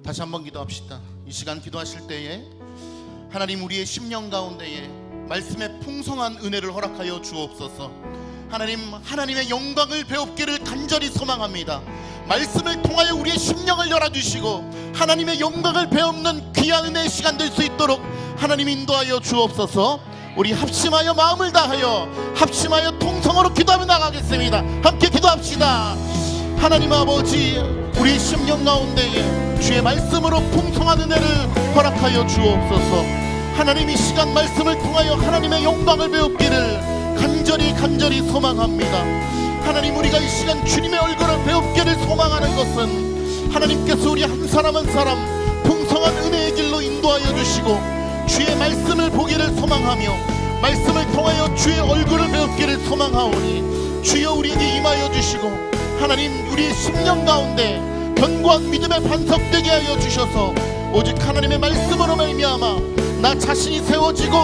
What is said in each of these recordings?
다시 한번 기도합시다. 이 시간 기도하실 때에 하나님, 우리의 심령 가운데에 말씀의 풍성한 은혜를 허락하여 주옵소서. 하나님, 하나님의 영광을 배웁기를 간절히 소망합니다. 말씀을 통하여 우리의 심령을 열어주시고 하나님의 영광을 배우는 귀한 은혜의 시간 될 수 있도록 하나님 인도하여 주옵소서. 우리 합심하여 마음을 다하여 합심하여 통성으로 기도하며 나가겠습니다. 함께 기도합시다. 하나님 아버지, 우리 심령 가운데에 주의 말씀으로 풍성한 은혜를 허락하여 주옵소서. 하나님, 이 시간 말씀을 통하여 하나님의 영광을 배우기를 간절히 소망합니다. 하나님, 우리가 이 시간 주님의 얼굴을 배우기를 소망하는 것은 하나님께서 우리 한 사람 한 사람 풍성한 은혜의 길로 인도하여 주시고 주의 말씀을 보기를 소망하며 말씀을 통하여 주의 얼굴을 배우기를 소망하오니 주여 우리에게 임하여 주시고 하나님, 우리의 심령 가운데 견고한 믿음의 반석 되게 하여 주셔서 오직 하나님의 말씀으로 말미암아 나 자신이 세워지고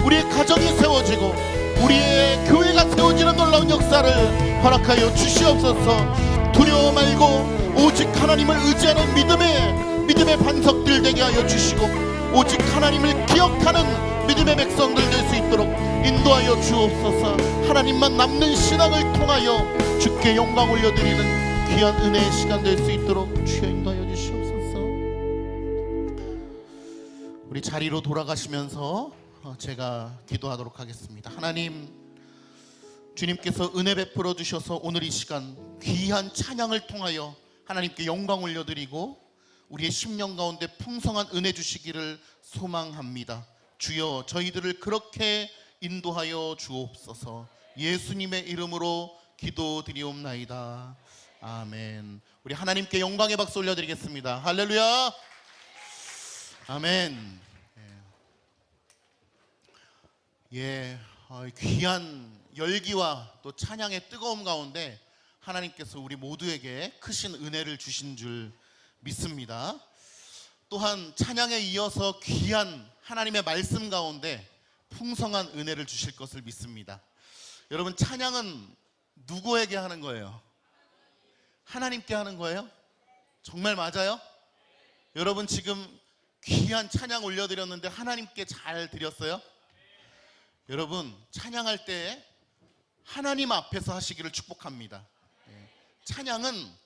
우리의 가정이 세워지고 우리의 교회가 세워지는 놀라운 역사를 허락하여 주시옵소서. 두려워 말고 오직 하나님을 의지하는 믿음의 반석들 되게 하여 주시고 오직 하나님을 기억하는 믿음의 백성들 될 수 있도록 인도하여 주옵소서. 하나님만 남는 신앙을 통하여 주께 영광 올려드리는 귀한 은혜의 시간 될 수 있도록 주여 인도하여 주시옵소서. 우리 자리로 돌아가시면서 제가 기도하도록 하겠습니다. 하나님, 주님께서 은혜 베풀어 주셔서 오늘 이 시간 귀한 찬양을 통하여 하나님께 영광 올려드리고 우리의 심령 가운데 풍성한 은혜 주시기를 소망합니다. 주여, 저희들을 그렇게 인도하여 주옵소서. 예수님의 이름으로 기도드리옵나이다. 아멘. 우리 하나님께 영광의 박수 올려드리겠습니다. 할렐루야. 아멘. 귀한 열기와 또 찬양의 뜨거움 가운데 하나님께서 우리 모두에게 크신 은혜를 주신 줄 믿습니다. 또한 찬양에 이어서 귀한 하나님의 말씀 가운데 풍성한 은혜를 주실 것을 믿습니다. 여러분, 찬양은 누구에게 하는 거예요? 하나님께 하는 거예요? 정말 맞아요? 여러분, 지금 귀한 찬양 올려드렸는데 하나님께 잘 드렸어요? 여러분, 찬양할 때 하나님 앞에서 하시기를 축복합니다. 찬양은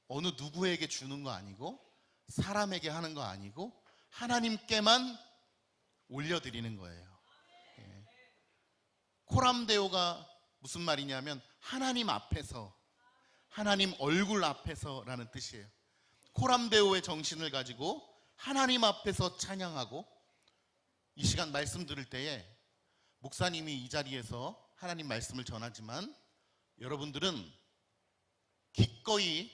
어느 누구에게 주는 거 아니고 사람에게 하는 거 아니고 하나님께만 올려드리는 거예요. 코람데오가 무슨 말이냐면 하나님 앞에서, 하나님 얼굴 앞에서 라는 뜻이에요. 코람데오의 정신을 가지고 하나님 앞에서 찬양하고, 이 시간 말씀 들을 때에 목사님이 이 자리에서 하나님 말씀을 전하지만 여러분들은 기꺼이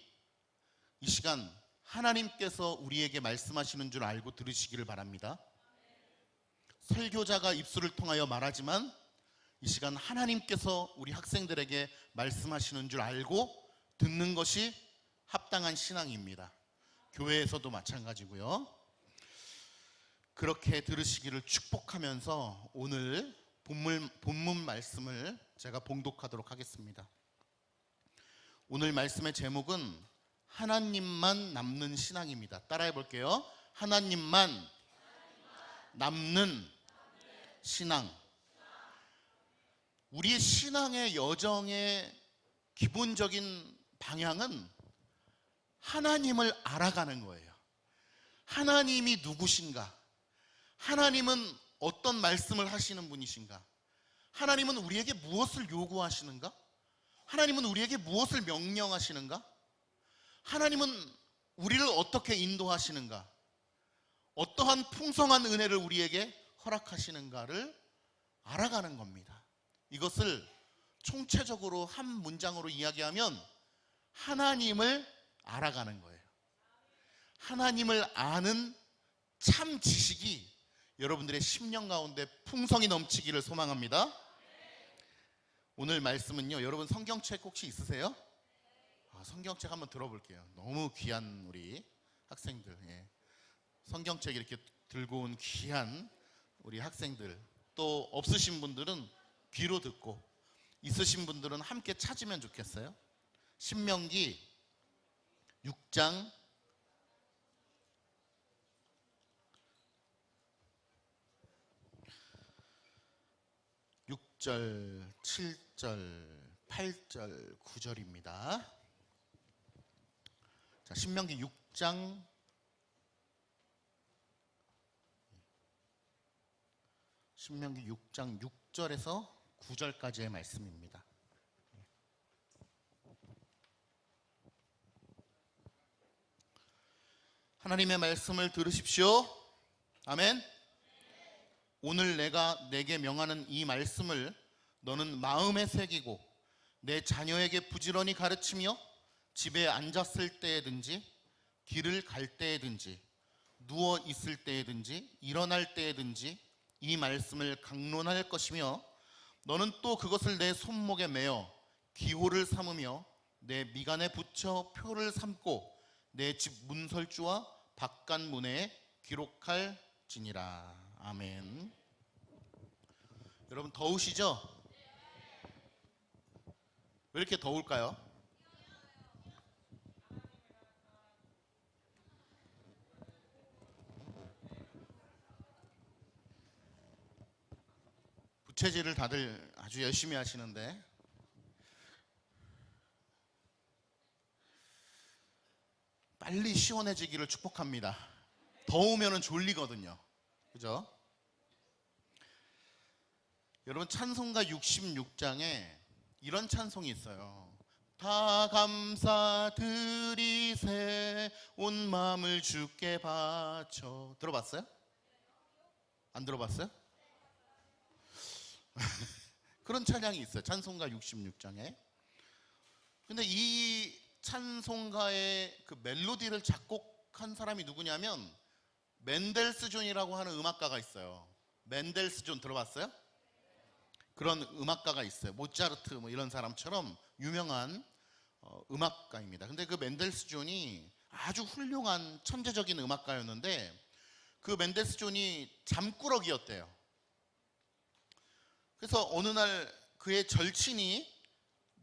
이 시간 하나님께서 우리에게 말씀하시는 줄 알고 들으시기를 바랍니다. 설교자가 입술을 통하여 말하지만 이 시간 하나님께서 우리 학생들에게 말씀하시는 줄 알고 듣는 것이 합당한 신앙입니다. 교회에서도 마찬가지고요. 그렇게 들으시기를 축복하면서 오늘 본문 말씀을 제가 봉독하도록 하겠습니다. 오늘 말씀의 제목은 하나님만 남는 신앙입니다. 따라해 볼게요. 하나님만 남는 신앙. 우리의 신앙의 여정의 기본적인 방향은 하나님을 알아가는 거예요. 하나님이 누구신가? 하나님은 어떤 말씀을 하시는 분이신가? 하나님은 우리에게 무엇을 요구하시는가? 하나님은 우리에게 무엇을 명령하시는가? 하나님은 우리를 어떻게 인도하시는가? 어떠한 풍성한 은혜를 우리에게 허락하시는가를 알아가는 겁니다. 이것을 총체적으로 한 문장으로 이야기하면 하나님을 알아가는 거예요. 하나님을 아는 참 지식이 여러분들의 심령 가운데 풍성이 넘치기를 소망합니다. 오늘 말씀은요, 여러분 성경책 혹시 있으세요? 성경책 한번 들어볼게요. 너무 귀한 우리 학생들, 성경책 이렇게 들고 온 귀한 우리 학생들, 또 없으신 분들은 귀로 듣고 있으신 분들은 함께 찾으면 좋겠어요. 신명기 6장 6절, 7절, 8절, 9절입니다. 자, 신명기 6장 6절에서 9절까지의 말씀입니다. 하나님의 말씀을 들으십시오. 아멘. 오늘 내가 내게 명하는 이 말씀을 너는 마음에 새기고 내 자녀에게 부지런히 가르치며 집에 앉았을 때에든지 길을 갈 때에든지 누워 있을 때에든지 일어날 때에든지 이 말씀을 강론할 것이며 너는 또 그것을 내 손목에 매어 기호를 삼으며 내 미간에 붙여 표를 삼고 내 집 문설주와 바깥문에 기록할지니라. 아멘. 여러분 더우시죠? 왜 이렇게 더울까요? 부채질을 다들 아주 열심히 하시는데 빨리 시원해지기를 축복합니다. 더우면 졸리거든요. 그죠? 여러분 찬송가 66장에 이런 찬송이 있어요. 다 감사드리세 온 마음을 주께 바쳐. 들어봤어요? 안 들어봤어요? 그런 찬양이 있어요. 찬송가 66장에. 근데 이 찬송가의 그 멜로디를 작곡한 사람이 누구냐면 멘델스존이라고 하는 음악가가 있어요. 멘델스존 들어봤어요? 그런 음악가가 있어요. 모차르트 뭐 이런 사람처럼 유명한 음악가입니다. 근데 그 멘델스존이 아주 훌륭한 천재적인 음악가였는데 그 멘델스존이 잠꾸러기였대요. 그래서 어느 날 그의 절친이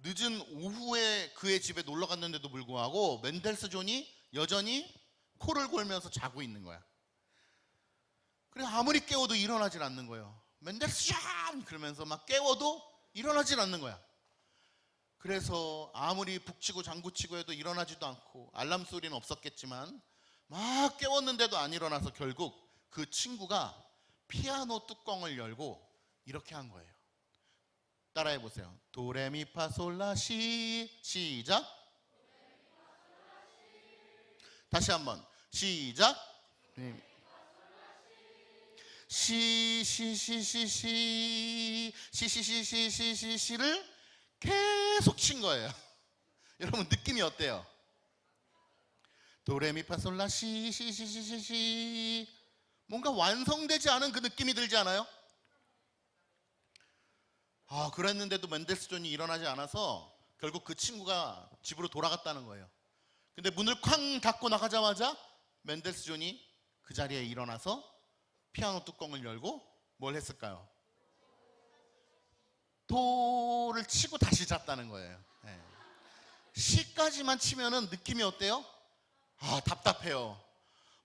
늦은 오후에 그의 집에 놀러 갔는데도 불구하고 멘델스존이 여전히 코를 골면서 자고 있는 거야. 그래 아무리 깨워도 일어나질 않는 거예요. 멘델스존! 그러면서 막 깨워도 일어나질 않는 거야. 그래서 아무리 북치고 장구치고 해도 일어나지도 않고 알람 소리는 없었겠지만 막 깨웠는데도 안 일어나서 결국 그 친구가 피아노 뚜껑을 열고 이렇게 한 거예요. 따라해 보세요. 도레미파솔라시. 시작. 다시 한번 시작. 시시시시시시시시시시시를 계속 친 거예요. 여러분 느낌이 어때요? 도레미파솔라시 시시시시시 뭔가 완성되지 않은 그 느낌이 들지 않아요? 그랬는데도 멘델스존이 일어나지 않아서 결국 그 친구가 집으로 돌아갔다는 거예요. 근데 문을 쾅 닫고 나가자마자 멘델스존이 그 자리에 일어나서 피아노 뚜껑을 열고 뭘 했을까요? 도를 치고 다시 잤다는 거예요. 네. 시까지만 치면은 느낌이 어때요? 답답해요.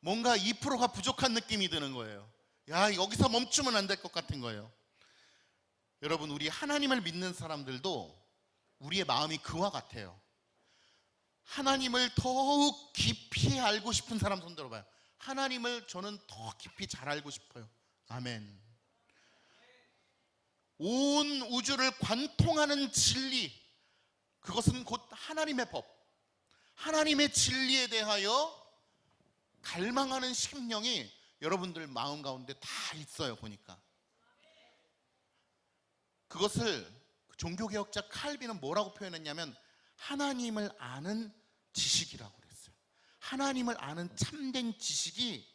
뭔가 2%가 부족한 느낌이 드는 거예요. 야, 여기서 멈추면 안 될 것 같은 거예요. 여러분 우리 하나님을 믿는 사람들도 우리의 마음이 그와 같아요. 하나님을 더욱 깊이 알고 싶은 사람 손 들어봐요. 하나님을 저는 더 깊이 잘 알고 싶어요. 아멘. 온 우주를 관통하는 진리, 그것은 곧 하나님의 법, 하나님의 진리에 대하여 갈망하는 심령이 여러분들 마음 가운데 다 있어요. 보니까 그것을 종교개혁자 칼빈은 뭐라고 표현했냐면 하나님을 아는 지식이라고 그랬어요. 하나님을 아는 참된 지식이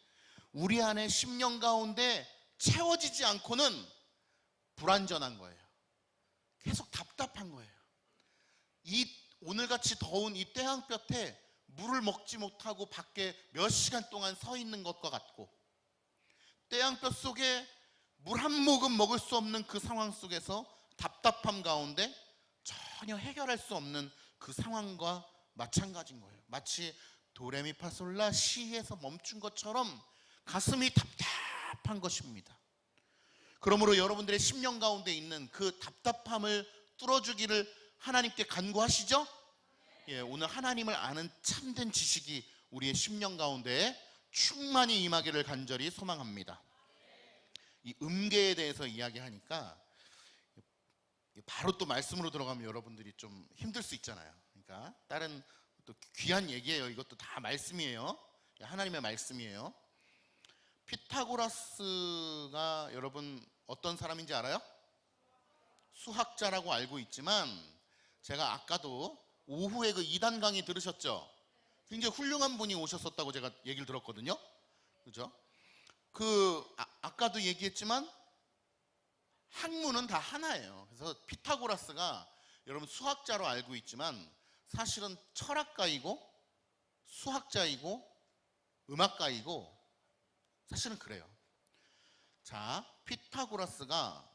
우리 안에 심령 가운데 채워지지 않고는 불완전한 거예요. 계속 답답한 거예요. 이 오늘같이 더운 이 태양볕에 물을 먹지 못하고 밖에 몇 시간 동안 서 있는 것과 같고, 태양볕 속에 물 한 모금 먹을 수 없는 그 상황 속에서 답답함 가운데 전혀 해결할 수 없는 그 상황과 마찬가지인 거예요. 마치 도레미파솔라 시에서 멈춘 것처럼 가슴이 답답한 것입니다. 그러므로 여러분들의 심령 가운데 있는 그 답답함을 뚫어주기를 하나님께 간구하시죠? 예, 오늘 하나님을 아는 참된 지식이 우리의 심령 가운데 충만히 임하기를 간절히 소망합니다. 이 음계에 대해서 이야기하니까 바로 또 말씀으로 들어가면 여러분들이 좀 힘들 수 있잖아요. 그러니까 다른 또 귀한 얘기예요. 이것도 다 말씀이에요. 하나님의 말씀이에요. 피타고라스가 여러분 어떤 사람인지 알아요? 수학자라고 알고 있지만 제가 아까도 오후에 그 2단 강의 들으셨죠? 굉장히 훌륭한 분이 오셨었다고 제가 얘기를 들었거든요. 그죠? 아까도 얘기했지만 학문은 다 하나예요. 그래서 피타고라스가 여러분 수학자로 알고 있지만 사실은 철학가이고 수학자이고 음악가이고 사실은 그래요. 자, 피타고라스가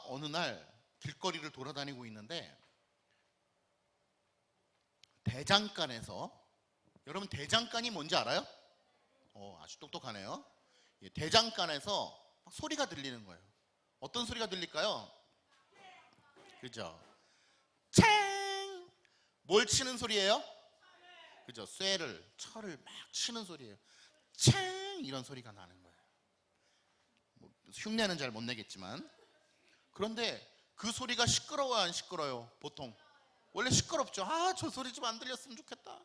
어느 날 길거리를 돌아다니고 있는데 대장간에서, 여러분 대장간이 뭔지 알아요? 아주 똑똑하네요. 예, 대장간에서 막 소리가 들리는 거예요. 어떤 소리가 들릴까요? 그죠? 챙! 뭘 치는 소리예요? 그죠? 철을 막 치는 소리예요. 챙! 이런 소리가 나는 거예요. 뭐 흉내는 잘 못 내겠지만. 그런데 그 소리가 시끄러워요, 안 시끄러워요? 보통 원래 시끄럽죠. 저 소리 좀 안 들렸으면 좋겠다.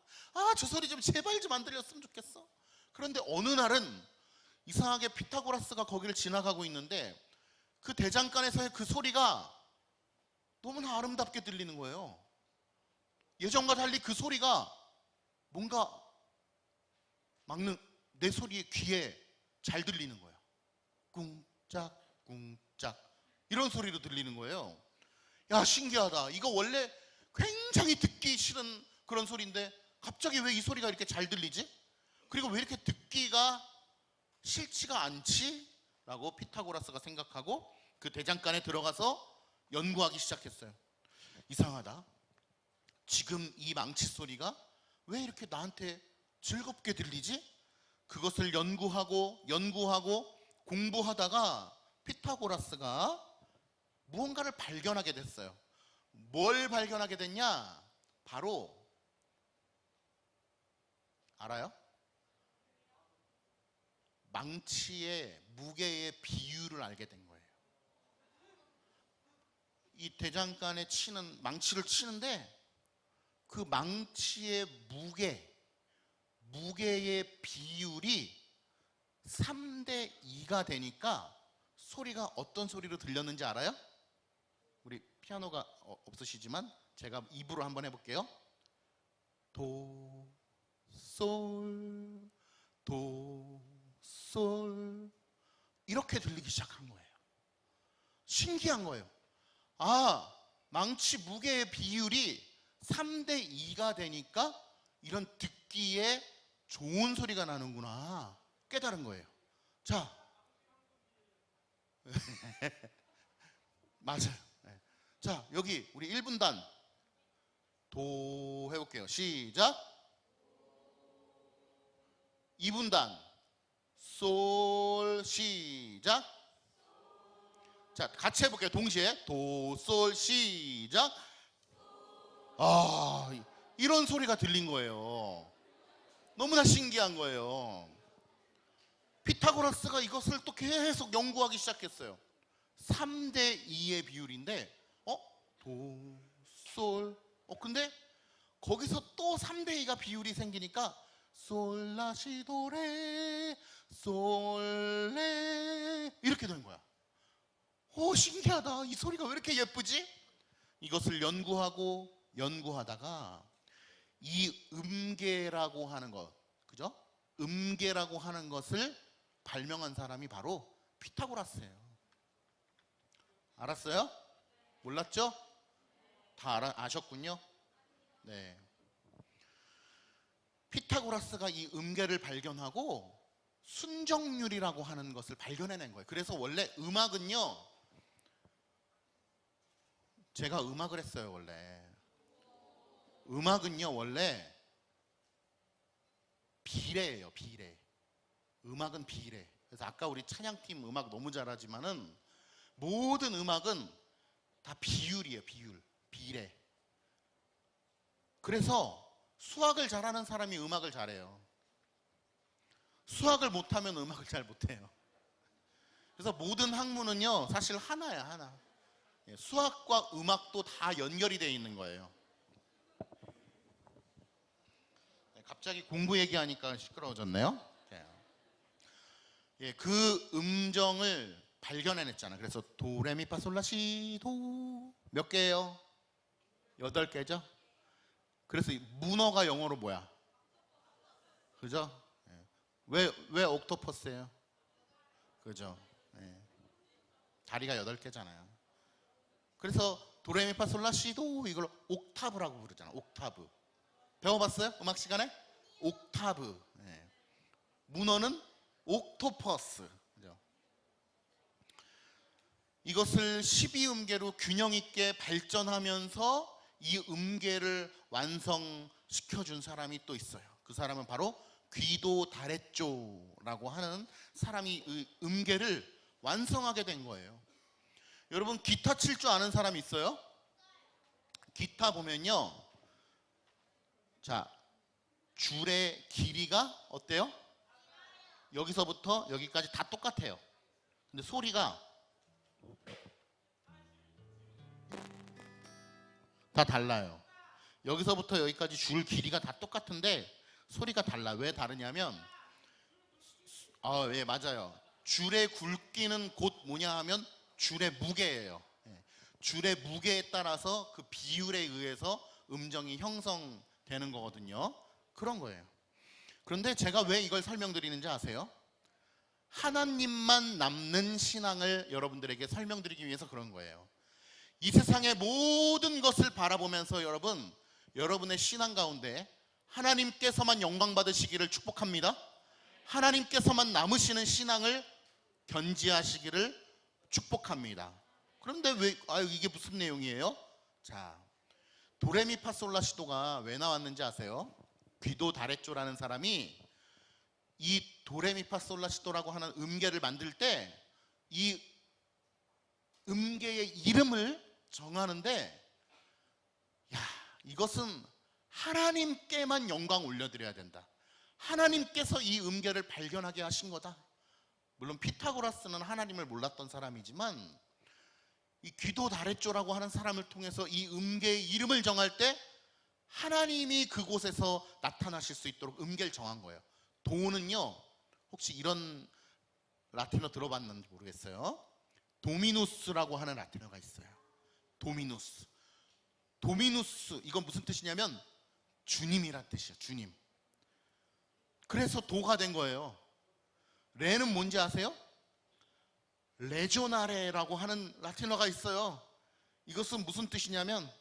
저 소리 좀 제발 좀 안 들렸으면 좋겠어. 그런데 어느 날은 이상하게 피타고라스가 거기를 지나가고 있는데 그 대장간에서의 그 소리가 너무나 아름답게 들리는 거예요. 예전과 달리 그 소리가 뭔가 막는 내 소리의 귀에 잘 들리는 거예요. 꿍짝 꿍짝 이런 소리로 들리는 거예요. 야, 신기하다. 이거 원래 굉장히 듣기 싫은 그런 소리인데 갑자기 왜 이 소리가 이렇게 잘 들리지? 그리고 왜 이렇게 듣기가 싫지가 않지? 라고 피타고라스가 생각하고 그 대장간에 들어가서 연구하기 시작했어요. 이상하다. 지금 이 망치 소리가 왜 이렇게 나한테 즐겁게 들리지? 그것을 연구하고 공부하다가 피타고라스가 무언가를 발견하게 됐어요. 뭘 발견하게 됐냐? 바로 알아요? 망치의 무게의 비율을 알게 된 거예요. 이 대장간에 망치를 치는데 그 망치의 무게의 비율이 3대 2가 되니까 소리가 어떤 소리로 들렸는지 알아요? 우리 피아노가 없으시지만 제가 입으로 한번 해볼게요. 도, 솔, 도, 솔 이렇게 들리기 시작한 거예요. 신기한 거예요. 망치 무게의 비율이 3대 2가 되니까 이런 듣기에 좋은 소리가 나는구나 깨달은 거예요. 자, 맞아요. 자, 여기 우리 1분단 도 해볼게요. 시작. 2분단 솔 시작. 자, 같이 해볼게요. 동시에 도, 솔 시작. 이런 소리가 들린 거예요. 너무나 신기한 거예요. 피타고라스가 이것을 또 계속 연구하기 시작했어요. 3대 2의 비율인데 도, 솔 근데 거기서 또 3대 2가 비율이 생기니까 솔, 라, 시, 도, 레, 솔, 레 이렇게 되는 거야. 신기하다. 이 소리가 왜 이렇게 예쁘지? 이것을 연구하다가 이 음계라고 하는 것, 그죠? 음계라고 하는 것을 발명한 사람이 바로 피타고라스예요. 알았어요? 몰랐죠? 다 아셨군요. 네. 피타고라스가 이 음계를 발견하고 순정률이라고 하는 것을 발견해낸 거예요. 그래서 원래 음악은요, 제가 음악을 했어요. 원래 음악은요 원래 비례예요. 비례. 음악은 비례. 그래서 아까 우리 찬양팀 음악 너무 잘하지만은 모든 음악은 다 비율이에요. 비례. 그래서 수학을 잘하는 사람이 음악을 잘해요. 수학을 못하면 음악을 잘 못해요. 그래서 모든 학문은요 사실 하나야, 하나. 수학과 음악도 다 연결이 되어 있는 거예요. 갑자기 공부 얘기하니까 시끄러워졌네요. 그 음정을 발견해냈잖아. 그래서 도레미파솔라시도 몇 개예요? 8개죠? 그래서 문어가 영어로 뭐야? 그죠? 왜 옥토퍼스예요? 그죠? 다리가 8개잖아요. 그래서 도레미파솔라시도 이걸 옥타브라고 부르잖아. 옥타브. 배워봤어요? 음악 시간에? 옥타브. 문어는 옥토퍼스. 그죠? 이것을 12음계로 균형 있게 발전하면서 이 음계를 완성시켜준 사람이 또 있어요. 그 사람은 바로 귀도 다레쪼라고 하는 사람이 이 음계를 완성하게 된 거예요. 여러분 기타 칠 줄 아는 사람 있어요? 기타 보면요, 자 줄의 길이가 어때요? 여기서부터 여기까지 다 똑같아요. 근데 소리가 다 달라요. 여기서부터 여기까지 줄 길이가 다 똑같은데 소리가 달라. 왜 다르냐면 예, 맞아요. 줄의 굵기는 곧 뭐냐 하면 줄의 무게예요. 줄의 무게에 따라서 그 비율에 의해서 음정이 형성되는 거거든요. 그런 거예요. 그런데 제가 왜 이걸 설명드리는지 아세요? 하나님만 남는 신앙을 여러분들에게 설명드리기 위해서 그런 거예요. 이 세상의 모든 것을 바라보면서 여러분의 신앙 가운데 하나님께서만 영광 받으시기를 축복합니다. 하나님께서만 남으시는 신앙을 견지하시기를 축복합니다. 그런데 이게 무슨 내용이에요? 자, 도레미파솔라시도가 왜 나왔는지 아세요? 귀도 다레쪼라는 사람이 이 도레미파솔라시도라고 하는 음계를 만들 때 이 음계의 이름을 정하는데, 이것은 하나님께만 영광 올려드려야 된다. 하나님께서 이 음계를 발견하게 하신 거다. 물론 피타고라스는 하나님을 몰랐던 사람이지만 이 귀도 다레쪼라고 하는 사람을 통해서 이 음계의 이름을 정할 때 하나님이 그곳에서 나타나실 수 있도록 음계를 정한 거예요. 도는요, 혹시 이런 라틴어 들어봤는지 모르겠어요. 도미누스라고 하는 라틴어가 있어요. 도미누스. 이건 무슨 뜻이냐면 주님이란 뜻이에요. 주님. 그래서 도가 된 거예요. 레는 뭔지 아세요? 레조나레라고 하는 라틴어가 있어요. 이것은 무슨 뜻이냐면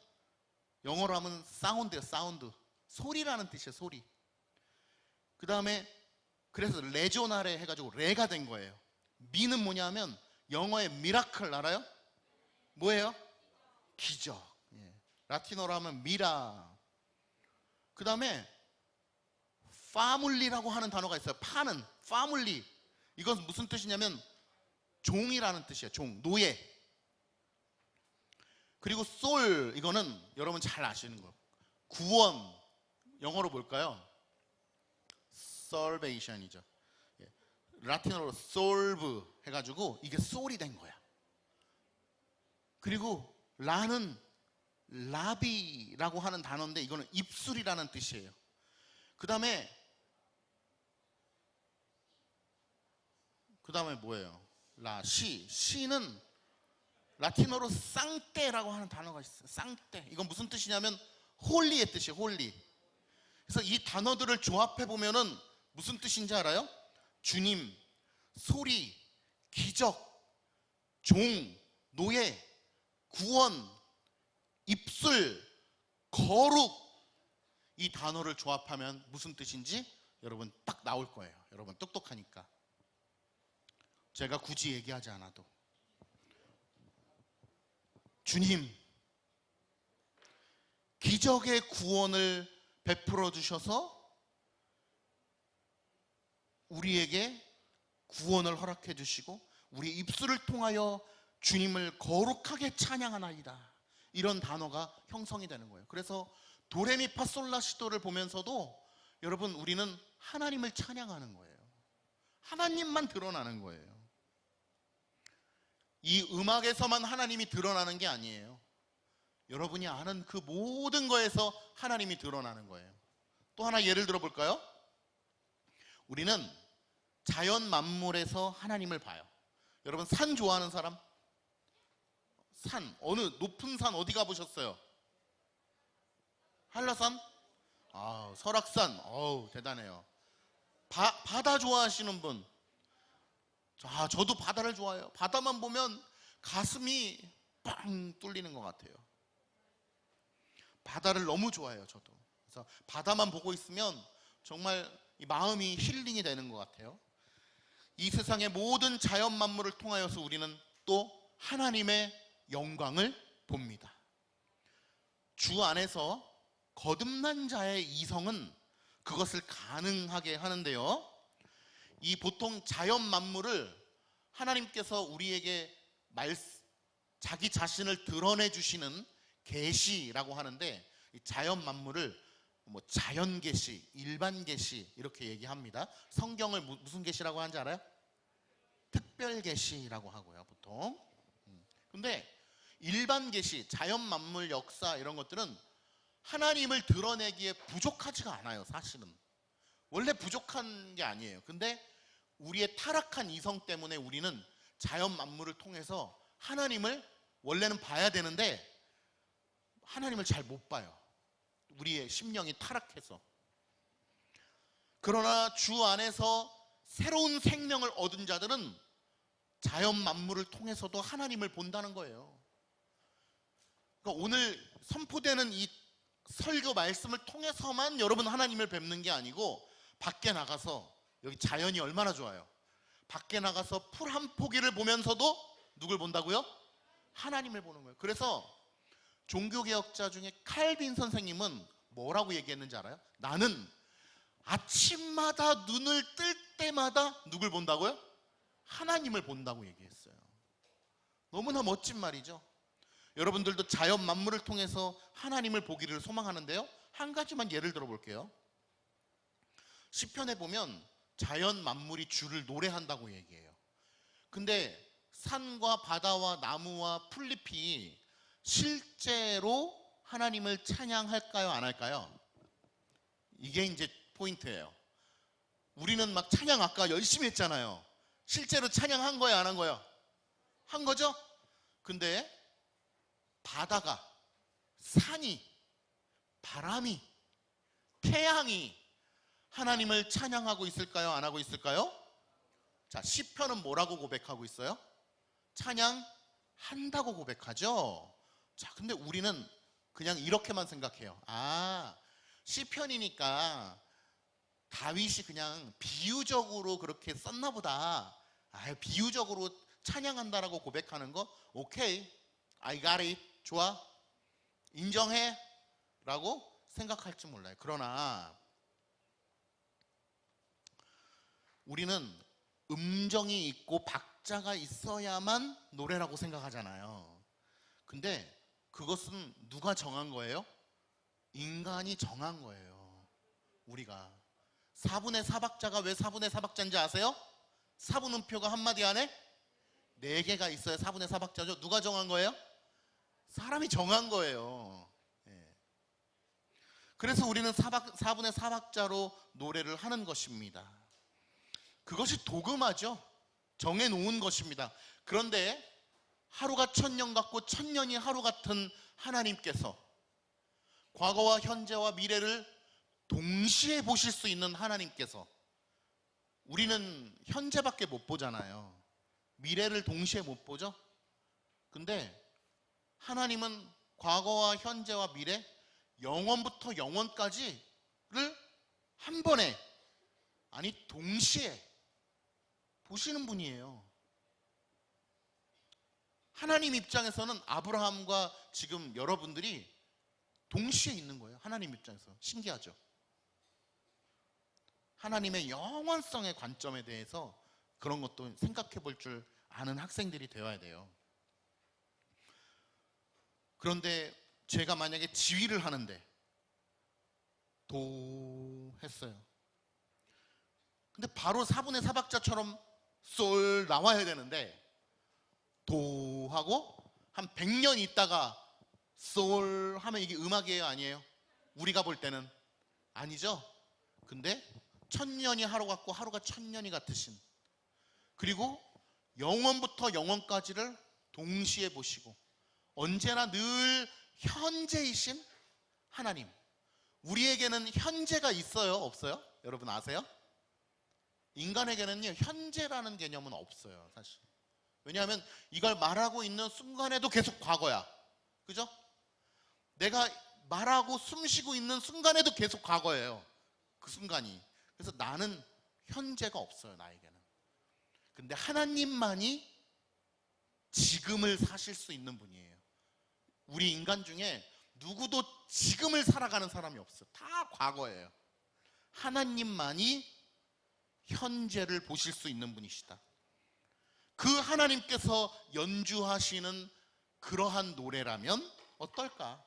영어로 하면 사운드예요. 사운드. 소리라는 뜻이에요. 소리. 그 다음에 그래서 레조나레 해가지고 레가 된 거예요. 미는 뭐냐면 영어의 미라클 알아요? 뭐예요? 기적. 라틴어로 하면 미라. 그 다음에 파물리라고 하는 단어가 있어요. 파는 파물리. 이건 무슨 뜻이냐면 종이라는 뜻이에요. 종, 노예. 그리고 솔, 이거는 여러분 잘 아시는 거. 구원. 영어로 뭘까요? salvation이죠. 라틴어로 solve 해가지고 이게 soul이 된 거야. 그리고 라는 라비라고 하는 단어인데 이거는 입술이라는 뜻이에요. 그 다음에 뭐예요? 시는 라틴어로 쌍떼라고 하는 단어가 있어요. 쌍떼. 이건 무슨 뜻이냐면 홀리의 뜻이에요. 홀리. 그래서 이 단어들을 조합해 보면은 무슨 뜻인지 알아요? 주님, 소리, 기적, 종, 노예, 구원, 입술, 거룩. 이 단어를 조합하면 무슨 뜻인지 여러분 딱 나올 거예요. 여러분 똑똑하니까. 제가 굳이 얘기하지 않아도. 주님, 기적의 구원을 베풀어 주셔서 우리에게 구원을 허락해 주시고 우리 입술을 통하여 주님을 거룩하게 찬양하나이다, 이런 단어가 형성이 되는 거예요. 그래서 도레미파솔라시도를 보면서도 여러분 우리는 하나님을 찬양하는 거예요. 하나님만 드러나는 거예요. 이 음악에서만 하나님이 드러나는 게 아니에요. 여러분이 아는 그 모든 거에서 하나님이 드러나는 거예요. 또 하나 예를 들어 볼까요? 우리는 자연 만물에서 하나님을 봐요. 여러분 산 좋아하는 사람? 산, 어느 높은 산 어디 가보셨어요? 한라산? 설악산, 대단해요. 바다 좋아하시는 분? 저도 바다를 좋아해요. 바다만 보면 가슴이 빵 뚫리는 것 같아요. 바다를 너무 좋아해요, 저도. 그래서 바다만 보고 있으면 정말 이 마음이 힐링이 되는 것 같아요. 이 세상의 모든 자연 만물을 통하여서 우리는 또 하나님의 영광을 봅니다. 주 안에서 거듭난 자의 이성은 그것을 가능하게 하는데요, 이 보통 자연 만물을 하나님께서 우리에게 자기 자신을 드러내 주시는 계시라고 하는데, 이 자연 만물을 자연 계시, 일반 계시 이렇게 얘기합니다. 성경을 무슨 계시라고 하는지 알아요? 특별 계시라고 하고요, 보통. 근데 일반 계시, 자연 만물 역사 이런 것들은 하나님을 드러내기에 부족하지가 않아요, 사실은. 원래 부족한 게 아니에요. 근데 우리의 타락한 이성 때문에 우리는 자연 만물을 통해서 하나님을 원래는 봐야 되는데 하나님을 잘 못 봐요. 우리의 심령이 타락해서. 그러나 주 안에서 새로운 생명을 얻은 자들은 자연 만물을 통해서도 하나님을 본다는 거예요. 그러니까 오늘 선포되는 이 설교 말씀을 통해서만 여러분 하나님을 뵙는 게 아니고, 밖에 나가서, 여기 자연이 얼마나 좋아요. 밖에 나가서 풀 한 포기를 보면서도 누굴 본다고요? 하나님을 보는 거예요. 그래서 종교개혁자 중에 칼빈 선생님은 뭐라고 얘기했는지 알아요? 나는 아침마다 눈을 뜰 때마다 누굴 본다고요? 하나님을 본다고 얘기했어요. 너무나 멋진 말이죠. 여러분들도 자연 만물을 통해서 하나님을 보기를 소망하는데요, 한 가지만 예를 들어 볼게요. 시편에 보면 자연 만물이 주를 노래한다고 얘기해요. 근데 산과 바다와 나무와 풀잎이 실제로 하나님을 찬양할까요, 안 할까요? 이게 이제 포인트예요. 우리는 막 찬양 아까 열심히 했잖아요. 실제로 찬양한 거예요, 안 한 거예요? 한 거죠? 근데 바다가, 산이, 바람이, 태양이 하나님을 찬양하고 있을까요, 안 하고 있을까요? 자, 시편은 뭐라고 고백하고 있어요? 찬양한다고 고백하죠. 자, 근데 우리는 그냥 이렇게만 생각해요. 시편이니까 다윗이 그냥 비유적으로 그렇게 썼나 보다. 비유적으로 찬양한다라고 고백하는 거, 오케이, I got it, 좋아, 인정해 라고 생각할지 몰라요. 그러나 우리는 음정이 있고 박자가 있어야만 노래라고 생각하잖아요. 근데 그것은 누가 정한 거예요? 인간이 정한 거예요. 우리가 4분의 4박자가 왜 4분의 4박자인지 아세요? 4분음표가 한마디 안에 4개가 있어야 4분의 4박자죠. 누가 정한 거예요? 사람이 정한 거예요. 그래서 우리는 4분의 4박자로 노래를 하는 것입니다. 그것이 도금하죠. 정해놓은 것입니다. 그런데 하루가 천년 같고 천년이 하루 같은 하나님께서 과거와 현재와 미래를 동시에 보실 수 있는 하나님께서, 우리는 현재밖에 못 보잖아요. 미래를 동시에 못 보죠. 근데 하나님은 과거와 현재와 미래, 영원부터 영원까지를 한 번에, 아니 동시에 보시는 분이에요. 하나님 입장에서는 아브라함과 지금 여러분들이 동시에 있는 거예요. 하나님 입장에서. 신기하죠? 하나님의 영원성의 관점에 대해서 그런 것도 생각해 볼 줄 아는 학생들이 되어야 돼요. 그런데 제가 만약에 지휘를 하는데 도 했어요. 근데 바로 4분의 4박자처럼 솔 나와야 되는데 도 하고 한 100년 있다가 솔 하면 이게 음악이에요, 아니에요? 우리가 볼 때는 아니죠. 근데 1000년이 하루 같고 하루가 1000년이 같으신, 그리고 영원부터 영원까지를 동시에 보시고 언제나 늘 현재이신 하나님. 우리에게는 현재가 있어요, 없어요? 여러분 아세요? 인간에게는요, 현재라는 개념은 없어요, 사실. 왜냐하면 이걸 말하고 있는 순간에도 계속 과거야. 그죠? 내가 말하고 숨 쉬고 있는 순간에도 계속 과거예요, 그 순간이. 그래서 나는 현재가 없어요, 나에게는. 근데 하나님만이 지금을 사실 수 있는 분이에요. 우리 인간 중에 누구도 지금을 살아가는 사람이 없어요. 다 과거예요. 하나님만이 현재를 보실 수 있는 분이시다. 그 하나님께서 연주하시는 그러한 노래라면 어떨까?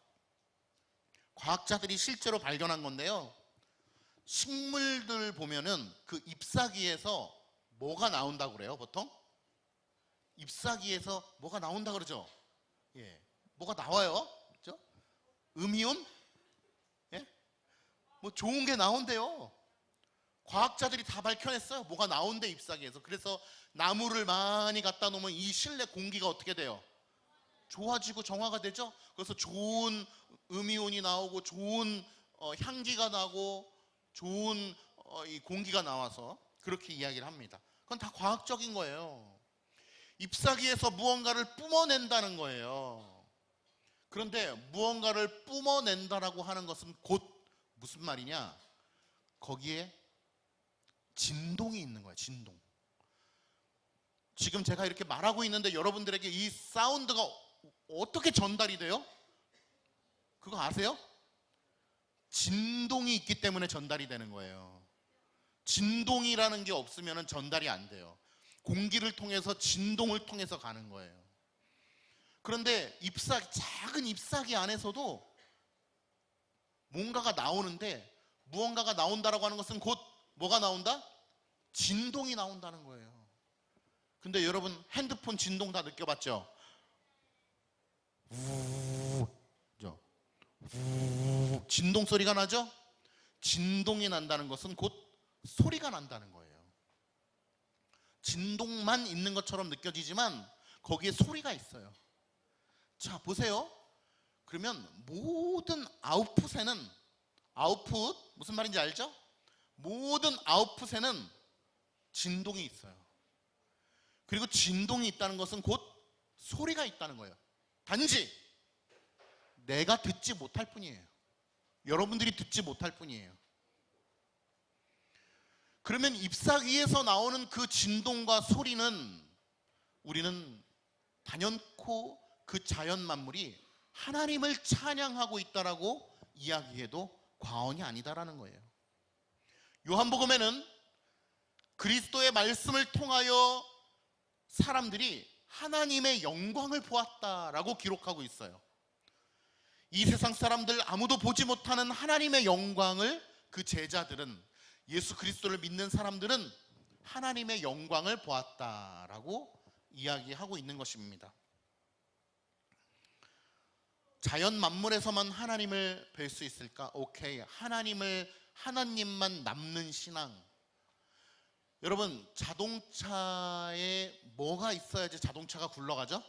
과학자들이 실제로 발견한 건데요, 식물들 보면은 그 잎사귀에서 뭐가 나온다고 그래요? 보통 잎사귀에서 뭐가 나온다 그러죠? 예, 뭐가 나와요? 그죠? 음이온? 예? 뭐 좋은 게 나온대요. 과학자들이 다 밝혀냈어요. 뭐가 나온대, 잎사귀에서. 그래서 나무를 많이 갖다 놓으면 이 실내 공기가 어떻게 돼요? 좋아지고 정화가 되죠. 그래서 좋은 음이온이 나오고 좋은 향기가 나고 좋은 이 공기가 나와서 그렇게 이야기를 합니다. 그건 다 과학적인 거예요. 잎사귀에서 무언가를 뿜어낸다는 거예요. 그런데 무언가를 뿜어낸다라고 하는 것은 곧 무슨 말이냐? 거기에 진동이 있는 거예요, 진동. 지금 제가 이렇게 말하고 있는데 여러분들에게 이 사운드가 어떻게 전달이 돼요? 그거 아세요? 진동이 있기 때문에 전달이 되는 거예요. 진동이라는 게 없으면 전달이 안 돼요. 공기를 통해서 진동을 통해서 가는 거예요. 그런데 작은 잎사귀 안에서도 뭔가가 나오는데, 무언가가 나온다라고 하는 것은 곧 뭐가 나온다? 진동이 나온다는 거예요. 근데 여러분 핸드폰 진동 다 느껴봤죠? 그죠? 진동 소리가 나죠? 진동이 난다는 것은 곧 소리가 난다는 거예요. 진동만 있는 것처럼 느껴지지만 거기에 소리가 있어요. 자, 보세요. 그러면 모든 아웃풋에는, 아웃풋 무슨 말인지 알죠? 모든 아웃풋에는 진동이 있어요. 그리고 진동이 있다는 것은 곧 소리가 있다는 거예요. 단지 내가 듣지 못할 뿐이에요. 여러분들이 듣지 못할 뿐이에요. 그러면 잎사귀에서 나오는 그 진동과 소리는 우리는 단연코 그 자연 만물이 하나님을 찬양하고 있다라고 이야기해도 과언이 아니다라는 거예요. 요한복음에는 그리스도의 말씀을 통하여 사람들이 하나님의 영광을 보았다라고 기록하고 있어요. 이 세상 사람들 아무도 보지 못하는 하나님의 영광을 그 제자들은, 예수 그리스도를 믿는 사람들은 하나님의 영광을 보았다라고 이야기하고 있는 것입니다. 자연 만물에서만 하나님을 뵐 수 있을까? 오케이. 하나님만 남는 신앙. 여러분, 자동차에 뭐가 있어야지 자동차가 굴러가죠?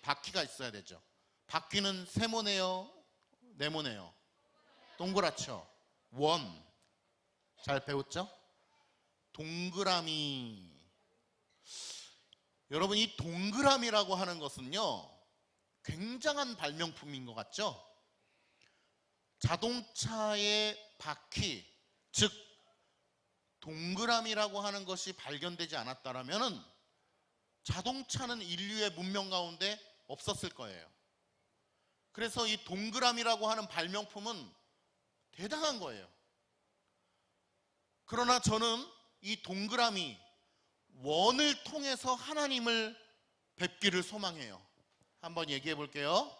바퀴가 있어야 되죠. 바퀴는 세모네요, 네모네요? 동그랗죠? 원. 잘 배웠죠? 동그라미. 여러분, 이 동그라미라고 하는 것은요, 굉장한 발명품인 것 같죠? 자동차의 바퀴, 즉 동그라미라고 하는 것이 발견되지 않았다면 자동차는 인류의 문명 가운데 없었을 거예요. 그래서 이 동그라미라고 하는 발명품은 대단한 거예요. 그러나 저는 이 동그라미, 원을 통해서 하나님을 뵙기를 소망해요. 한번 얘기해 볼게요.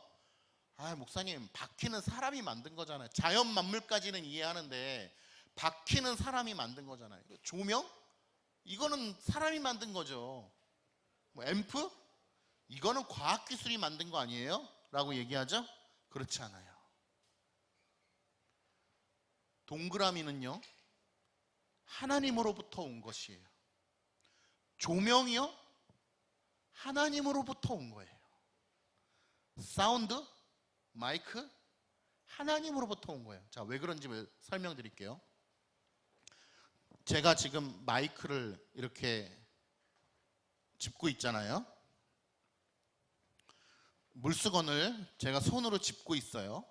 목사님, 바퀴는 사람이 만든 거잖아요. 자연 만물까지는 이해하는데 바퀴는 사람이 만든 거잖아요. 조명? 이거는 사람이 만든 거죠. 앰프? 이거는 과학기술이 만든 거 아니에요? 라고 얘기하죠? 그렇지 않아요. 동그라미는요, 하나님으로부터 온 것이에요. 조명이요, 하나님으로부터 온 거예요. 사운드, 마이크, 하나님으로부터 온 거예요. 자, 왜 그런지 설명드릴게요. 제가 지금 마이크를 이렇게 짚고 있잖아요. 물수건을 제가 손으로 짚고 있어요.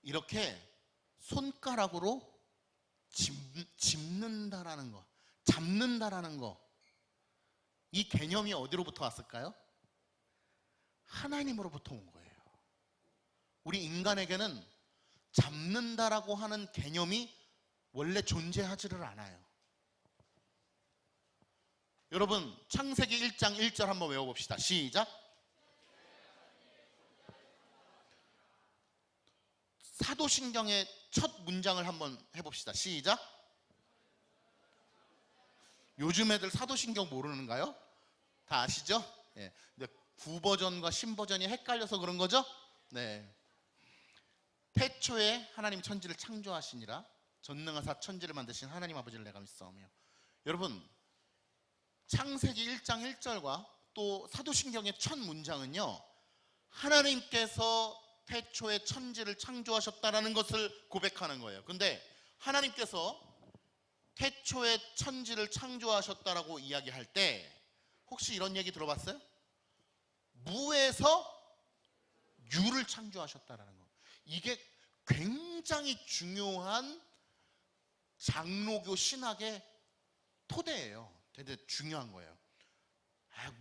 이렇게 손가락으로 짚는다라는 거, 잡는다라는 거, 이 개념이 어디로부터 왔을까요? 하나님으로부터 온 거예요. 우리 인간에게는 잡는다라고 하는 개념이 원래 존재하지를 않아요. 여러분, 창세기 1장 1절 한번 외워봅시다. 시작. 사도신경의 첫 문장을 한번 해봅시다. 시작. 요즘 애들 사도신경 모르는가요? 다 아시죠? 예. 근데 9버전과 10버전이 헷갈려서 그런 거죠? 네. 태초에 하나님 천지를 창조하시니라 전능하사 천지를 만드신 하나님 아버지를 내가 믿사오며. 여러분, 창세기 1장 1절과 또 사도신경의 첫 문장은요, 하나님께서 태초에 천지를 창조하셨다라는 것을 고백하는 거예요. 근데 하나님께서 태초에 천지를 창조하셨다라고 이야기할 때 혹시 이런 얘기 들어봤어요? 무에서 유를 창조하셨다라는 거. 이게 굉장히 중요한 장로교 신학의 토대예요. 되게 중요한 거예요.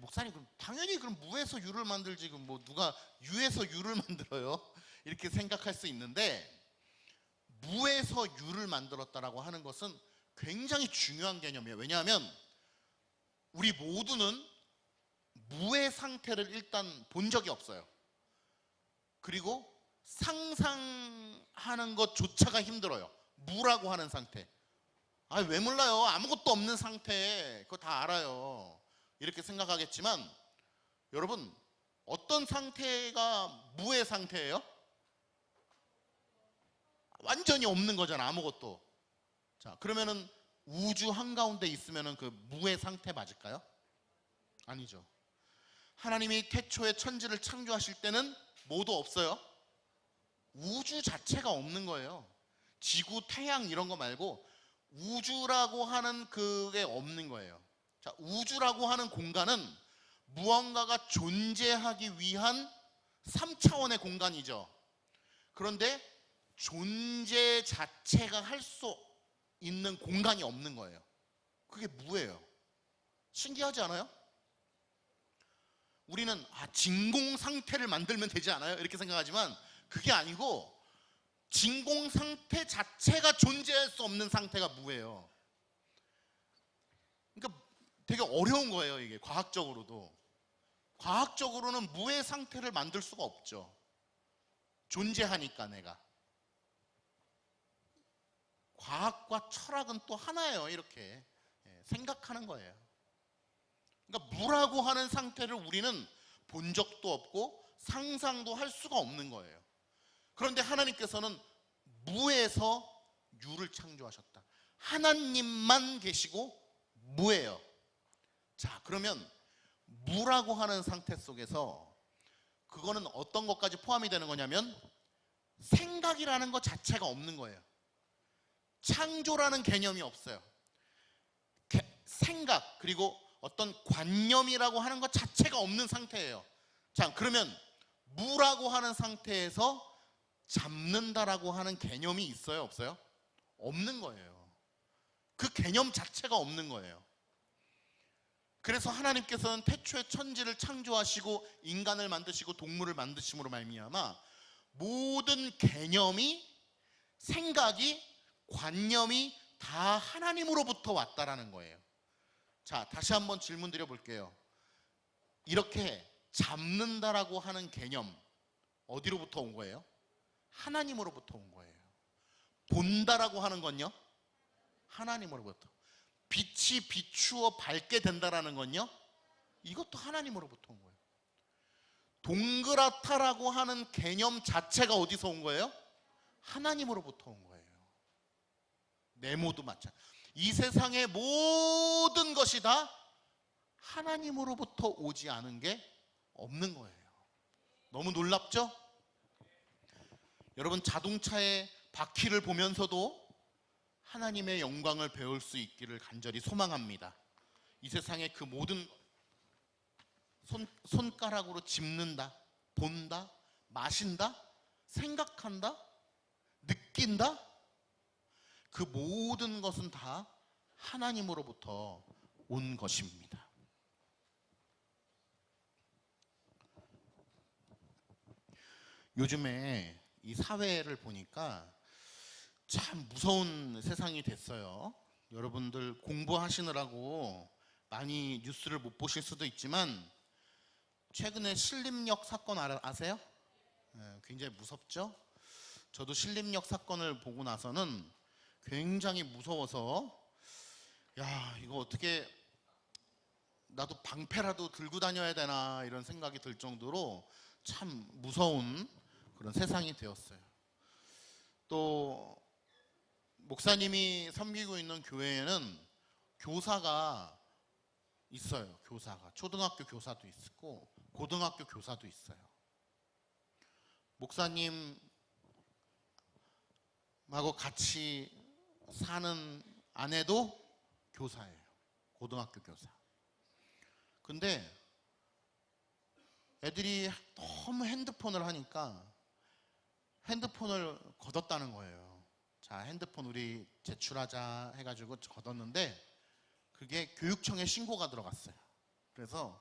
목사님, 그럼 당연히 그럼 무에서 유를 만들지, 그럼 뭐 누가 유에서 유를 만들어요? 이렇게 생각할 수 있는데, 무에서 유를 만들었다라고 하는 것은 굉장히 중요한 개념이에요. 왜냐하면 우리 모두는 무의 상태를 일단 본 적이 없어요. 그리고 상상하는 것조차가 힘들어요. 무라고 하는 상태. 왜 몰라요? 아무것도 없는 상태. 그거 다 알아요. 이렇게 생각하겠지만, 여러분, 어떤 상태가 무의 상태예요? 완전히 없는 거잖아, 아무것도. 자, 그러면은 우주 한가운데 있으면은 그 무의 상태 맞을까요? 아니죠. 하나님이 태초에 천지를 창조하실 때는 뭐도 없어요. 우주 자체가 없는 거예요. 지구, 태양 이런 거 말고 우주라고 하는 그게 없는 거예요. 자, 우주라고 하는 공간은 무언가가 존재하기 위한 3차원의 공간이죠. 그런데 존재 자체가 할 수 있는 공간이 없는 거예요. 그게 무예요. 신기하지 않아요? 우리는 진공 상태를 만들면 되지 않아요? 이렇게 생각하지만 그게 아니고, 진공 상태 자체가 존재할 수 없는 상태가 무예요. 그러니까 되게 어려운 거예요, 이게. 과학적으로도. 과학적으로는 무의 상태를 만들 수가 없죠. 존재하니까 내가. 과학과 철학은 또 하나예요. 이렇게 생각하는 거예요. 그러니까 무라고 하는 상태를 우리는 본 적도 없고 상상도 할 수가 없는 거예요. 그런데 하나님께서는 무에서 유를 창조하셨다. 하나님만 계시고 무예요. 자, 그러면 무라고 하는 상태 속에서 그거는 어떤 것까지 포함이 되는 거냐면 생각이라는 것 자체가 없는 거예요. 창조라는 개념이 없어요. 생각, 그리고 어떤 관념이라고 하는 것 자체가 없는 상태예요. 자, 그러면 무라고 하는 상태에서 잡는다라고 하는 개념이 있어요, 없어요? 없는 거예요. 그 개념 자체가 없는 거예요. 그래서 하나님께서는 태초에 천지를 창조하시고 인간을 만드시고 동물을 만드심으로 말미암아 모든 개념이, 생각이, 관념이 다 하나님으로부터 왔다라는 거예요. 자, 다시 한번 질문 드려볼게요. 이렇게 잡는다라고 하는 개념 어디로부터 온 거예요? 하나님으로부터 온 거예요. 본다라고 하는 건요? 하나님으로부터. 빛이 비추어 밝게 된다라는 건요? 이것도 하나님으로부터 온 거예요. 동그랗다라고 하는 개념 자체가 어디서 온 거예요? 하나님으로부터 온 거예요. 네모도 마찬가지. 이 세상의 모든 것이 다 하나님으로부터 오지 않은 게 없는 거예요. 너무 놀랍죠? 여러분, 자동차의 바퀴를 보면서도 하나님의 영광을 배울 수 있기를 간절히 소망합니다. 이 세상의 그 모든 손가락으로 짚는다, 본다, 마신다, 생각한다, 느낀다, 그 모든 것은 다 하나님으로부터 온 것입니다. 요즘에 이 사회를 보니까 참 무서운 세상이 됐어요. 여러분들 공부하시느라고 많이 뉴스를 못 보실 수도 있지만 최근에 신림역 사건 아세요? 굉장히 무섭죠? 저도 신림역 사건을 보고 나서는 굉장히 무서워서 야, 이거 어떻게 나도 방패라도 들고 다녀야 되나 이런 생각이 들 정도로 참 무서운 그런 세상이 되었어요. 또 목사님이 섬기고 있는 교회에는 교사가 있어요. 교사가 초등학교 교사도 있고 고등학교 교사도 있어요. 목사님하고 같이 사는 아내도 교사예요. 고등학교 교사. 근데 애들이 너무 핸드폰을 하니까 핸드폰을 걷었다는 거예요. 자, 핸드폰 우리 제출하자 해가지고 걷었는데 그게 교육청에 신고가 들어갔어요. 그래서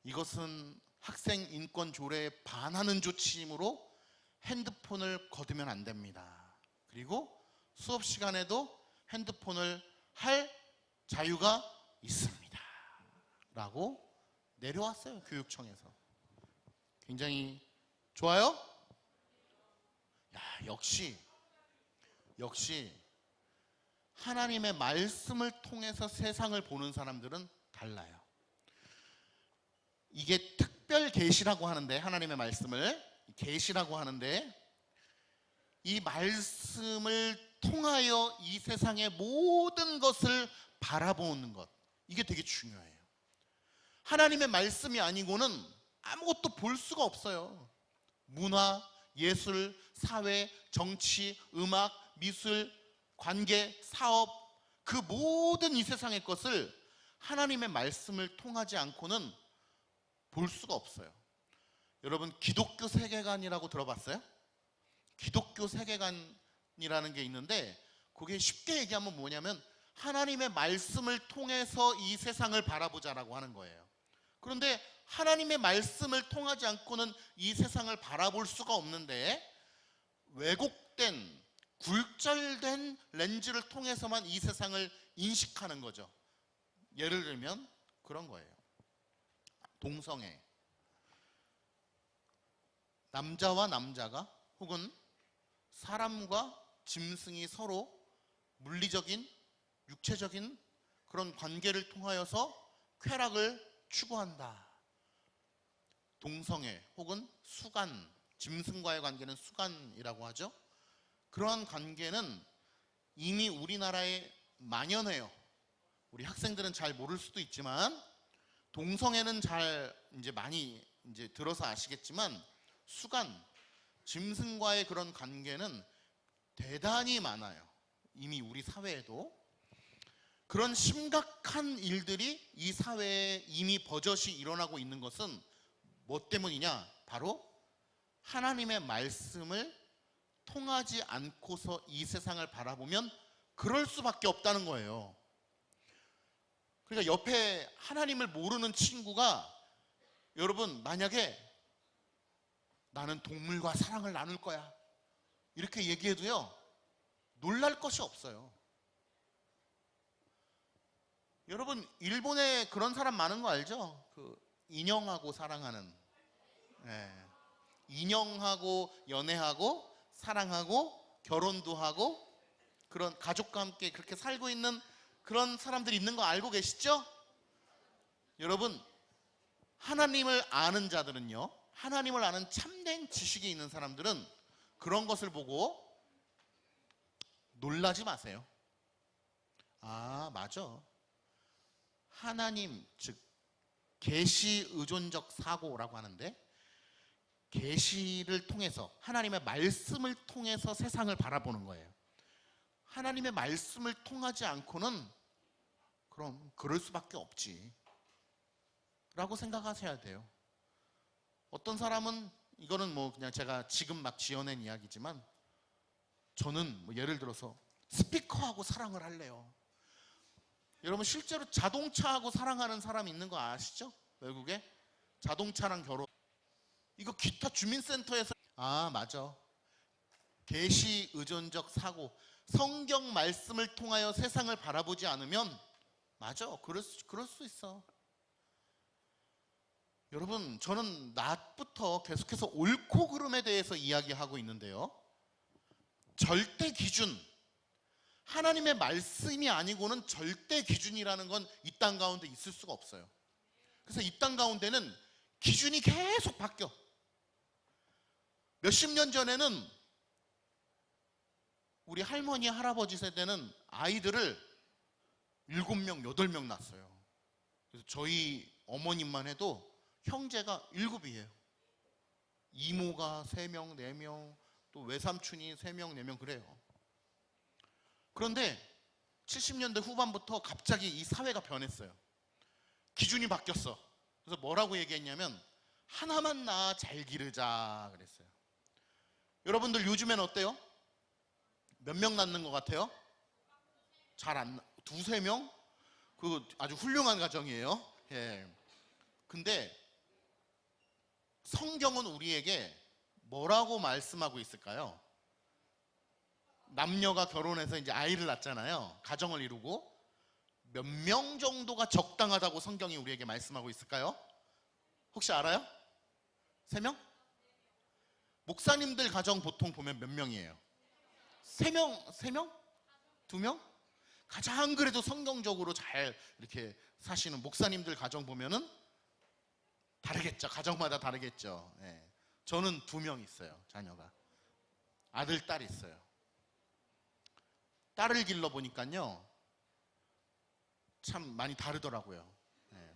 이것은 학생 인권 조례에 반하는 조치이므로 핸드폰을 거두면 안 됩니다. 그리고 수업 시간에도 핸드폰을 할 자유가 있습니다. 라고 내려왔어요. 교육청에서. 굉장히 좋아요? 야, 역시 하나님의 말씀을 통해서 세상을 보는 사람들은 달라요. 이게 특별 계시라고 하는데, 하나님의 말씀을 계시라고 하는데, 이 말씀을 통하여 이 세상의 모든 것을 바라보는 것, 이게 되게 중요해요. 하나님의 말씀이 아니고는 아무것도 볼 수가 없어요. 문화, 예술, 사회, 정치, 음악, 미술, 관계, 사업, 그 모든 이 세상의 것을 하나님의 말씀을 통하지 않고는 볼 수가 없어요. 여러분, 기독교 세계관이라고 들어봤어요? 기독교 세계관이라는 게 있는데 그게 쉽게 얘기하면 뭐냐면 하나님의 말씀을 통해서 이 세상을 바라보자라고 하는 거예요. 그런데 하나님의 말씀을 통하지 않고는 이 세상을 바라볼 수가 없는데 왜곡된, 굴절된 렌즈를 통해서만 이 세상을 인식하는 거죠. 예를 들면 그런 거예요. 동성애. 남자와 남자가 혹은 사람과 짐승이 서로 물리적인, 육체적인 그런 관계를 통하여서 쾌락을 추구한다. 동성애 혹은 수간, 짐승과의 관계는 수간이라고 하죠. 그러한 관계는 이미 우리나라에 만연해요. 우리 학생들은 잘 모를 수도 있지만 동성애는 잘 이제 많이 이제 들어서 아시겠지만 수간, 짐승과의 그런 관계는 대단히 많아요. 이미 우리 사회에도. 그런 심각한 일들이 이 사회에 이미 버젓이 일어나고 있는 것은 뭐 때문이냐? 바로 하나님의 말씀을 통하지 않고서 이 세상을 바라보면 그럴 수밖에 없다는 거예요. 그러니까 옆에 하나님을 모르는 친구가 여러분 만약에 나는 동물과 사랑을 나눌 거야 이렇게 얘기해도요 놀랄 것이 없어요. 여러분 일본에 그런 사람 많은 거 알죠? 그 인형하고 사랑하는, 예. 인형하고 연애하고 사랑하고 결혼도 하고 그런 가족과 함께 그렇게 살고 있는 그런 사람들이 있는 거 알고 계시죠? 여러분 하나님을 아는 자들은요, 하나님을 아는 참된 지식이 있는 사람들은 그런 것을 보고 놀라지 마세요. 아, 맞아. 하나님, 즉 계시 의존적 사고라고 하는데, 계시를 통해서 하나님의 말씀을 통해서 세상을 바라보는 거예요. 하나님의 말씀을 통하지 않고는 그럼 그럴 수밖에 없지 라고 생각하셔야 돼요. 어떤 사람은, 이거는 뭐 그냥 제가 지금 막 지어낸 이야기지만, 저는 뭐 예를 들어서 스피커하고 사랑을 할래요. 여러분 실제로 자동차하고 사랑하는 사람이 있는 거 아시죠? 외국에 자동차랑 결혼, 이거 기타 주민센터에서, 아 맞아, 계시 의존적 사고, 성경 말씀을 통하여 세상을 바라보지 않으면, 맞아, 그럴 수 있어. 여러분 저는 낮부터 계속해서 옳고 그름에 대해서 이야기하고 있는데요, 절대 기준, 하나님의 말씀이 아니고는 절대 기준이라는 건 이 땅 가운데 있을 수가 없어요. 그래서 이 땅 가운데는 기준이 계속 바뀌어. 몇십 년 전에는 우리 할머니 할아버지 세대는 아이들을 7명 8명 낳았어요. 그래서 저희 어머님만 해도 형제가 7이에요 이모가 3명 4명, 또 외삼촌이 3명 4명 그래요. 그런데 70년대 후반부터 갑자기 이 사회가 변했어요. 기준이 바뀌었어. 그래서 뭐라고 얘기했냐면, 하나만 낳아 잘 기르자 그랬어요. 여러분들 요즘엔 어때요? 몇 명 낳는 것 같아요? 잘 안, 2-3명? 그거 아주 훌륭한 가정이에요. 예. 근데 성경은 우리에게 뭐라고 말씀하고 있을까요? 남녀가 결혼해서 이제 아이를 낳잖아요. 가정을 이루고 몇 명 정도가 적당하다고 성경이 우리에게 말씀하고 있을까요? 혹시 알아요? 3명? 목사님들 가정 보통 보면 몇 명이에요? 3명? 3명? 2명? 가장 그래도 성경적으로 잘 이렇게 사시는 목사님들 가정 보면은 다르겠죠. 가정마다 다르겠죠. 예. 저는 2명 있어요. 자녀가. 아들, 딸 있어요. 딸을 길러 보니까요, 참 많이 다르더라고요. 예.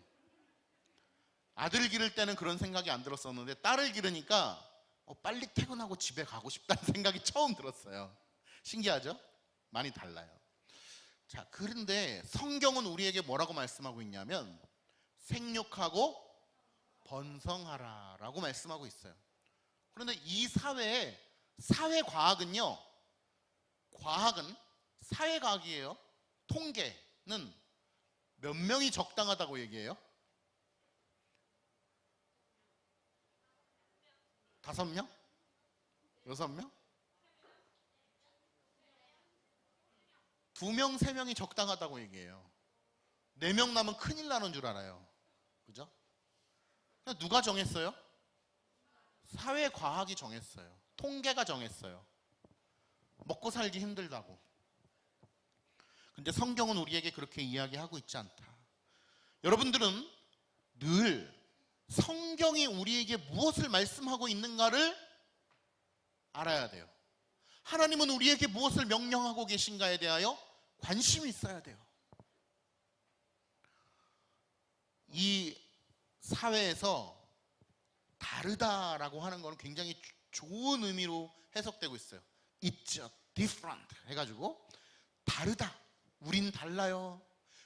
아들 기를 때는 그런 생각이 안 들었었는데, 딸을 기르니까 빨리 퇴근하고 집에 가고 싶다는 생각이 처음 들었어요. 신기하죠? 많이 달라요. 자, 그런데 성경은 우리에게 뭐라고 말씀하고 있냐면, 생육하고 번성하라 라고 말씀하고 있어요. 그런데 이 사회과학은요, 과학은 사회과학이에요. 통계는 몇 명이 적당하다고 얘기해요? 5명? 6명? 2명, 3명이 적당하다고 얘기해요. 4명 나면 큰일 나는 줄 알아요. 그죠? 누가 정했어요? 사회과학이 정했어요. 통계가 정했어요. 먹고 살기 힘들다고. 근데 성경은 우리에게 그렇게 이야기하고 있지 않다. 여러분들은 늘 성경이 우리에게 무엇을 말씀하고 있는가를 알아야 돼요. 하나님은 우리에게 무엇을 명령하고 계신가에 대하여 관심이 있어야 돼요. 이 사회에서 다르다라고 하는 것은 굉장히 좋은 의미로 해석되고 있어요. It's different 해가지고, 다르다, 우린 달라요,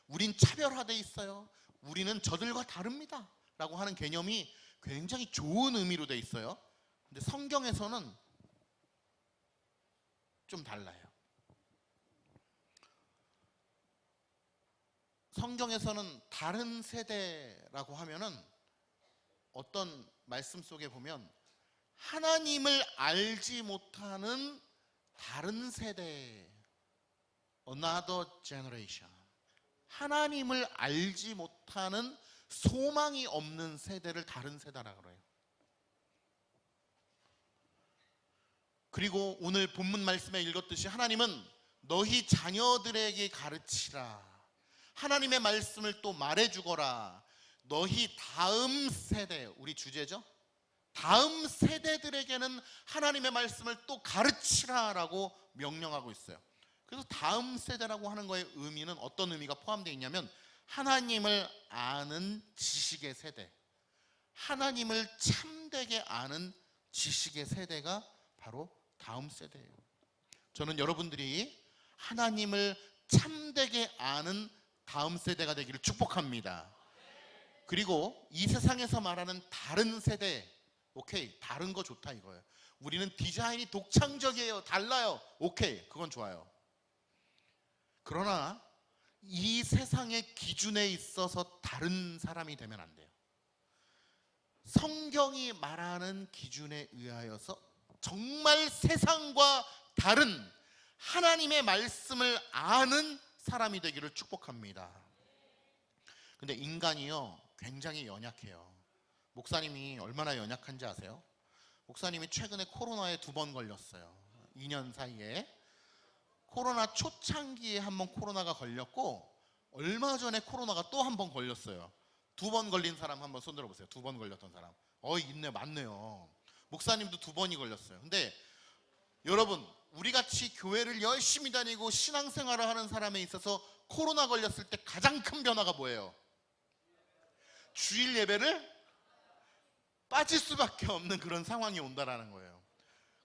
우린 차별화되어 있어요, 우리는 저들과 다릅니다 라고 하는 개념이 굉장히 좋은 의미로 되어 있어요. 근데 성경에서는 좀 달라요. 성경에서는 다른 세대라고 하면은 어떤 말씀 속에 보면 하나님을 알지 못하는 다른 세대, another generation, 하나님을 알지 못하는 소망이 없는 세대를 다른 세대라고 그래요. 그리고 오늘 본문 말씀에 읽었듯이 하나님은 너희 자녀들에게 가르치라, 하나님의 말씀을 또 말해주거라, 너희 다음 세대, 우리 주제죠, 다음 세대들에게는 하나님의 말씀을 또 가르치라라고 명령하고 있어요. 그래서 다음 세대라고 하는 거의 의미는 어떤 의미가 포함되어 있냐면 하나님을 아는 지식의 세대, 하나님을 참되게 아는 지식의 세대가 바로 다음 세대예요. 저는 여러분들이 하나님을 참되게 아는 다음 세대가 되기를 축복합니다. 그리고 이 세상에서 말하는 다른 세대, 오케이, 다른 거 좋다 이거예요. 우리는 디자인이 독창적이에요, 달라요, 오케이, 그건 좋아요. 그러나 이 세상의 기준에 있어서 다른 사람이 되면 안 돼요. 성경이 말하는 기준에 의하여서 정말 세상과 다른 하나님의 말씀을 아는 사람이 되기를 축복합니다. 근데 인간이요 굉장히 연약해요. 목사님이 얼마나 연약한지 아세요? 목사님이 최근에 코로나에 2번 걸렸어요. 2년 사이에. 코로나 초창기에 한 번 코로나가 걸렸고 얼마 전에 코로나가 또 한 번 걸렸어요. 2번 걸린 사람 한번 손 들어보세요. 2번 걸렸던 사람. 있네, 맞네요. 목사님도 2번이 걸렸어요. 근데 여러분, 우리같이 교회를 열심히 다니고 신앙생활을 하는 사람에 있어서 코로나 걸렸을 때 가장 큰 변화가 뭐예요? 주일 예배를 빠질 수밖에 없는 그런 상황이 온다라는 거예요.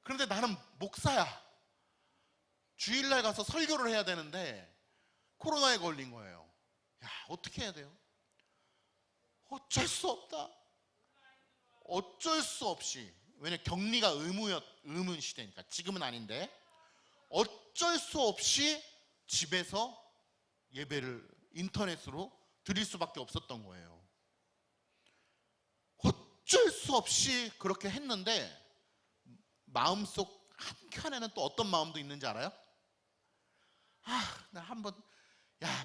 그런데 나는 목사야. 주일날 가서 설교를 해야 되는데 코로나에 걸린 거예요. 야, 어떻게 해야 돼요? 어쩔 수 없다. 어쩔 수 없이, 왜냐면 격리가 의문 시대니까. 지금은 아닌데 어쩔 수 없이 집에서 예배를 인터넷으로 드릴 수밖에 없었던 거예요. 어쩔 수 없이 그렇게 했는데 마음속 한켠에는 또 어떤 마음도 있는지 알아요? 나 한번,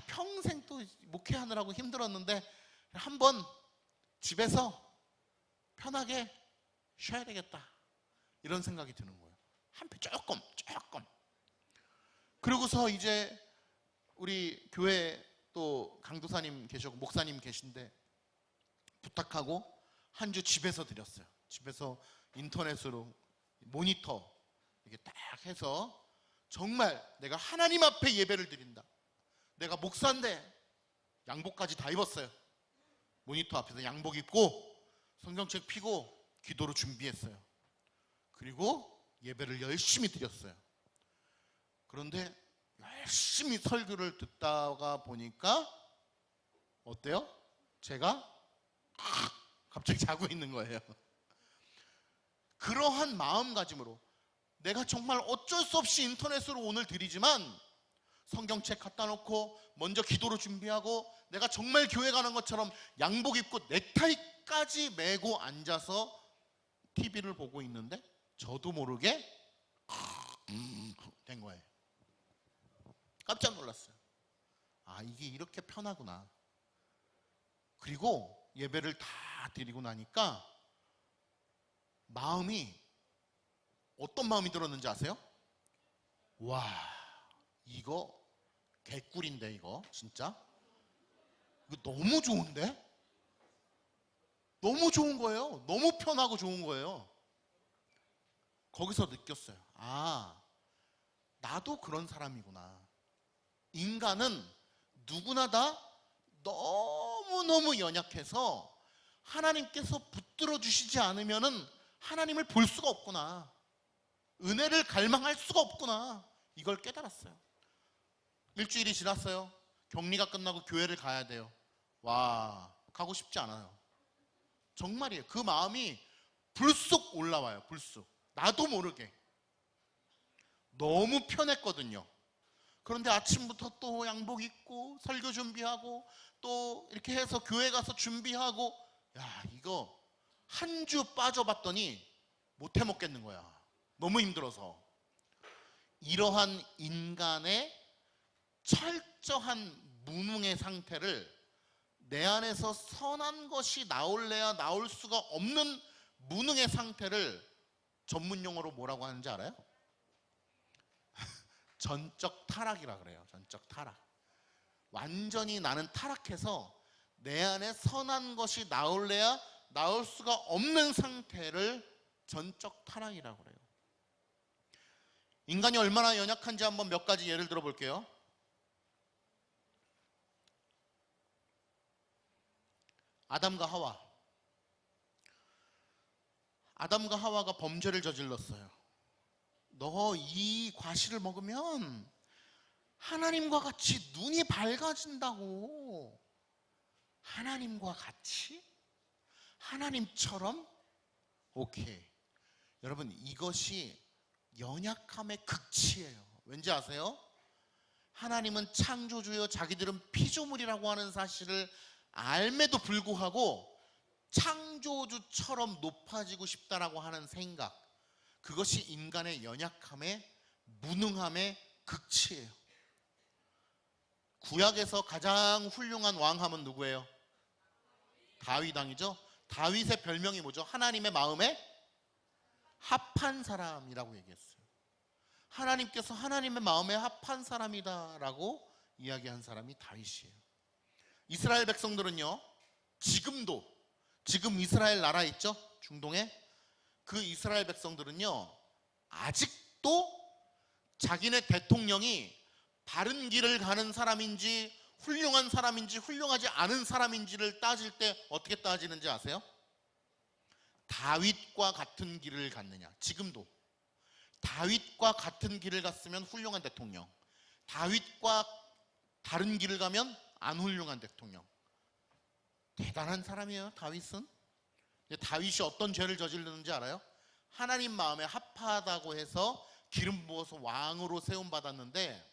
평생 또 목회하느라고 힘들었는데 한번 집에서 편하게 쉬어야 되겠다, 이런 생각이 드는 거예요. 한편 조금. 그러고서 이제 우리 교회 또 강도사님 계시고 목사님 계신데 부탁하고 한 주 집에서 드렸어요. 집에서 인터넷으로 모니터 이렇게 딱 해서 정말 내가 하나님 앞에 예배를 드린다, 내가 목사인데 양복까지 다 입었어요. 모니터 앞에서 양복 입고 성경책 펴고 기도로 준비했어요. 그리고 예배를 열심히 드렸어요. 그런데 열심히 설교를 듣다가 보니까 어때요? 제가 갑자기 자고 있는 거예요. 그러한 마음가짐으로 내가 정말 어쩔 수 없이 인터넷으로 오늘 드리지만 성경책 갖다 놓고 먼저 기도로 준비하고 내가 정말 교회 가는 것처럼 양복 입고 넥타이까지 메고 앉아서 TV를 보고 있는데 저도 모르게 된 거예요. 깜짝 놀랐어요. 이게 이렇게 편하구나. 그리고 예배를 다 드리고 나니까 마음이, 어떤 마음이 들었는지 아세요? 와, 이거 개꿀인데, 이거 진짜 이거 너무 좋은데? 너무 좋은 거예요. 너무 편하고 좋은 거예요. 거기서 느꼈어요. 나도 그런 사람이구나. 인간은 누구나 다 너무너무 연약해서 하나님께서 붙들어 주시지 않으면은 하나님을 볼 수가 없구나, 은혜를 갈망할 수가 없구나, 이걸 깨달았어요. 일주일이 지났어요. 격리가 끝나고 교회를 가야 돼요. 와, 가고 싶지 않아요. 정말이에요. 그 마음이 불쑥 올라와요. 불쑥. 나도 모르게. 너무 편했거든요. 그런데 아침부터 또 양복 입고 설교 준비하고 또 이렇게 해서 교회 가서 준비하고, 이거 한 주 빠져봤더니 못 해먹겠는 거야. 너무 힘들어서. 이러한 인간의 철저한 무능의 상태를, 내 안에서 선한 것이 나올래야 나올 수가 없는 무능의 상태를 전문 용어로 뭐라고 하는지 알아요? 전적 타락이라 그래요. 전적 타락. 완전히 나는 타락해서 내 안에 선한 것이 나올래야 나올 수가 없는 상태를 전적 타락이라고 그래요. 인간이 얼마나 연약한지 한번 몇 가지 예를 들어 볼게요. 아담과 하와. 아담과 하와가 범죄를 저질렀어요. 너 이 과실을 먹으면 하나님과 같이 눈이 밝아진다고. 하나님과 같이? 하나님처럼? 오케이. 여러분, 이것이 연약함의 극치예요. 왠지 아세요? 하나님은 창조주여 자기들은 피조물이라고 하는 사실을 알매도 불구하고 창조주처럼 높아지고 싶다라고 하는 생각, 그것이 인간의 연약함의 무능함의 극치예요. 구약에서 가장 훌륭한 왕함은 누구예요? 다윗 왕이죠. 다윗의 별명이 뭐죠? 하나님의 마음에 합한 사람이라고 얘기했어요. 하나님께서 하나님의 마음에 합한 사람이다라고 이야기한 사람이 다윗이에요. 이스라엘 백성들은요, 지금 이스라엘 나라 있죠? 중동에. 그 이스라엘 백성들은요, 아직도 자기네 대통령이 바른 길을 가는 사람인지 훌륭한 사람인지 훌륭하지 않은 사람인지를 따질 때 어떻게 따지는지 아세요? 다윗과 같은 길을 갔느냐. 지금도 다윗과 같은 길을 갔으면 훌륭한 대통령, 다윗과 다른 길을 가면 안 훌륭한 대통령. 대단한 사람이에요, 다윗은. 다윗이 어떤 죄를 저지르는지 알아요? 하나님 마음에 합하다고 해서 기름 부어서 왕으로 세움받았는데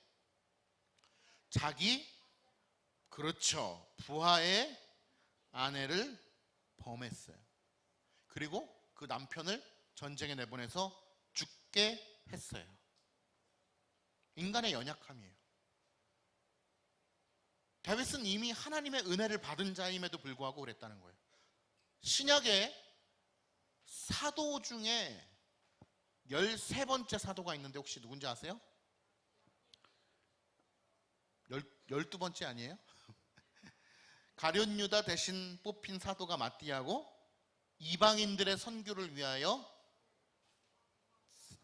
자기, 그렇죠, 부하의 아내를 범했어요. 그리고 그 남편을 전쟁에 내보내서 죽게 했어요. 인간의 연약함이에요. 다윗은 이미 하나님의 은혜를 받은 자임에도 불구하고 그랬다는 거예요. 신약에 사도 중에 13번째 사도가 있는데 혹시 누군지 아세요? 12번째 아니에요? 가룟 유다 대신 뽑힌 사도가 마띠아고, 이방인들의 선교를 위하여,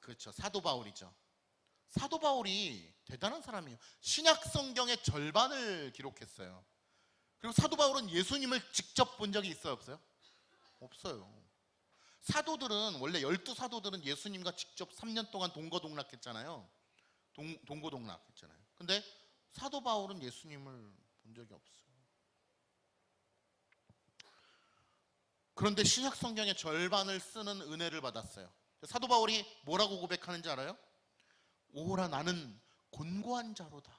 그렇죠, 사도 바울이죠. 사도 바울이 대단한 사람이에요. 신약 성경의 절반을 기록했어요. 그리고 사도 바울은 예수님을 직접 본 적이 있어요, 없어요? 없어요. 사도들은, 원래 12사도들은 예수님과 직접 3년 동안 동거동락했잖아요. 동거동락했잖아요. 근데 사도 바울은 예수님을 본 적이 없어요. 그런데 신약 성경의 절반을 쓰는 은혜를 받았어요. 사도 바울이 뭐라고 고백하는지 알아요? 오라, 나는 곤고한 자로다.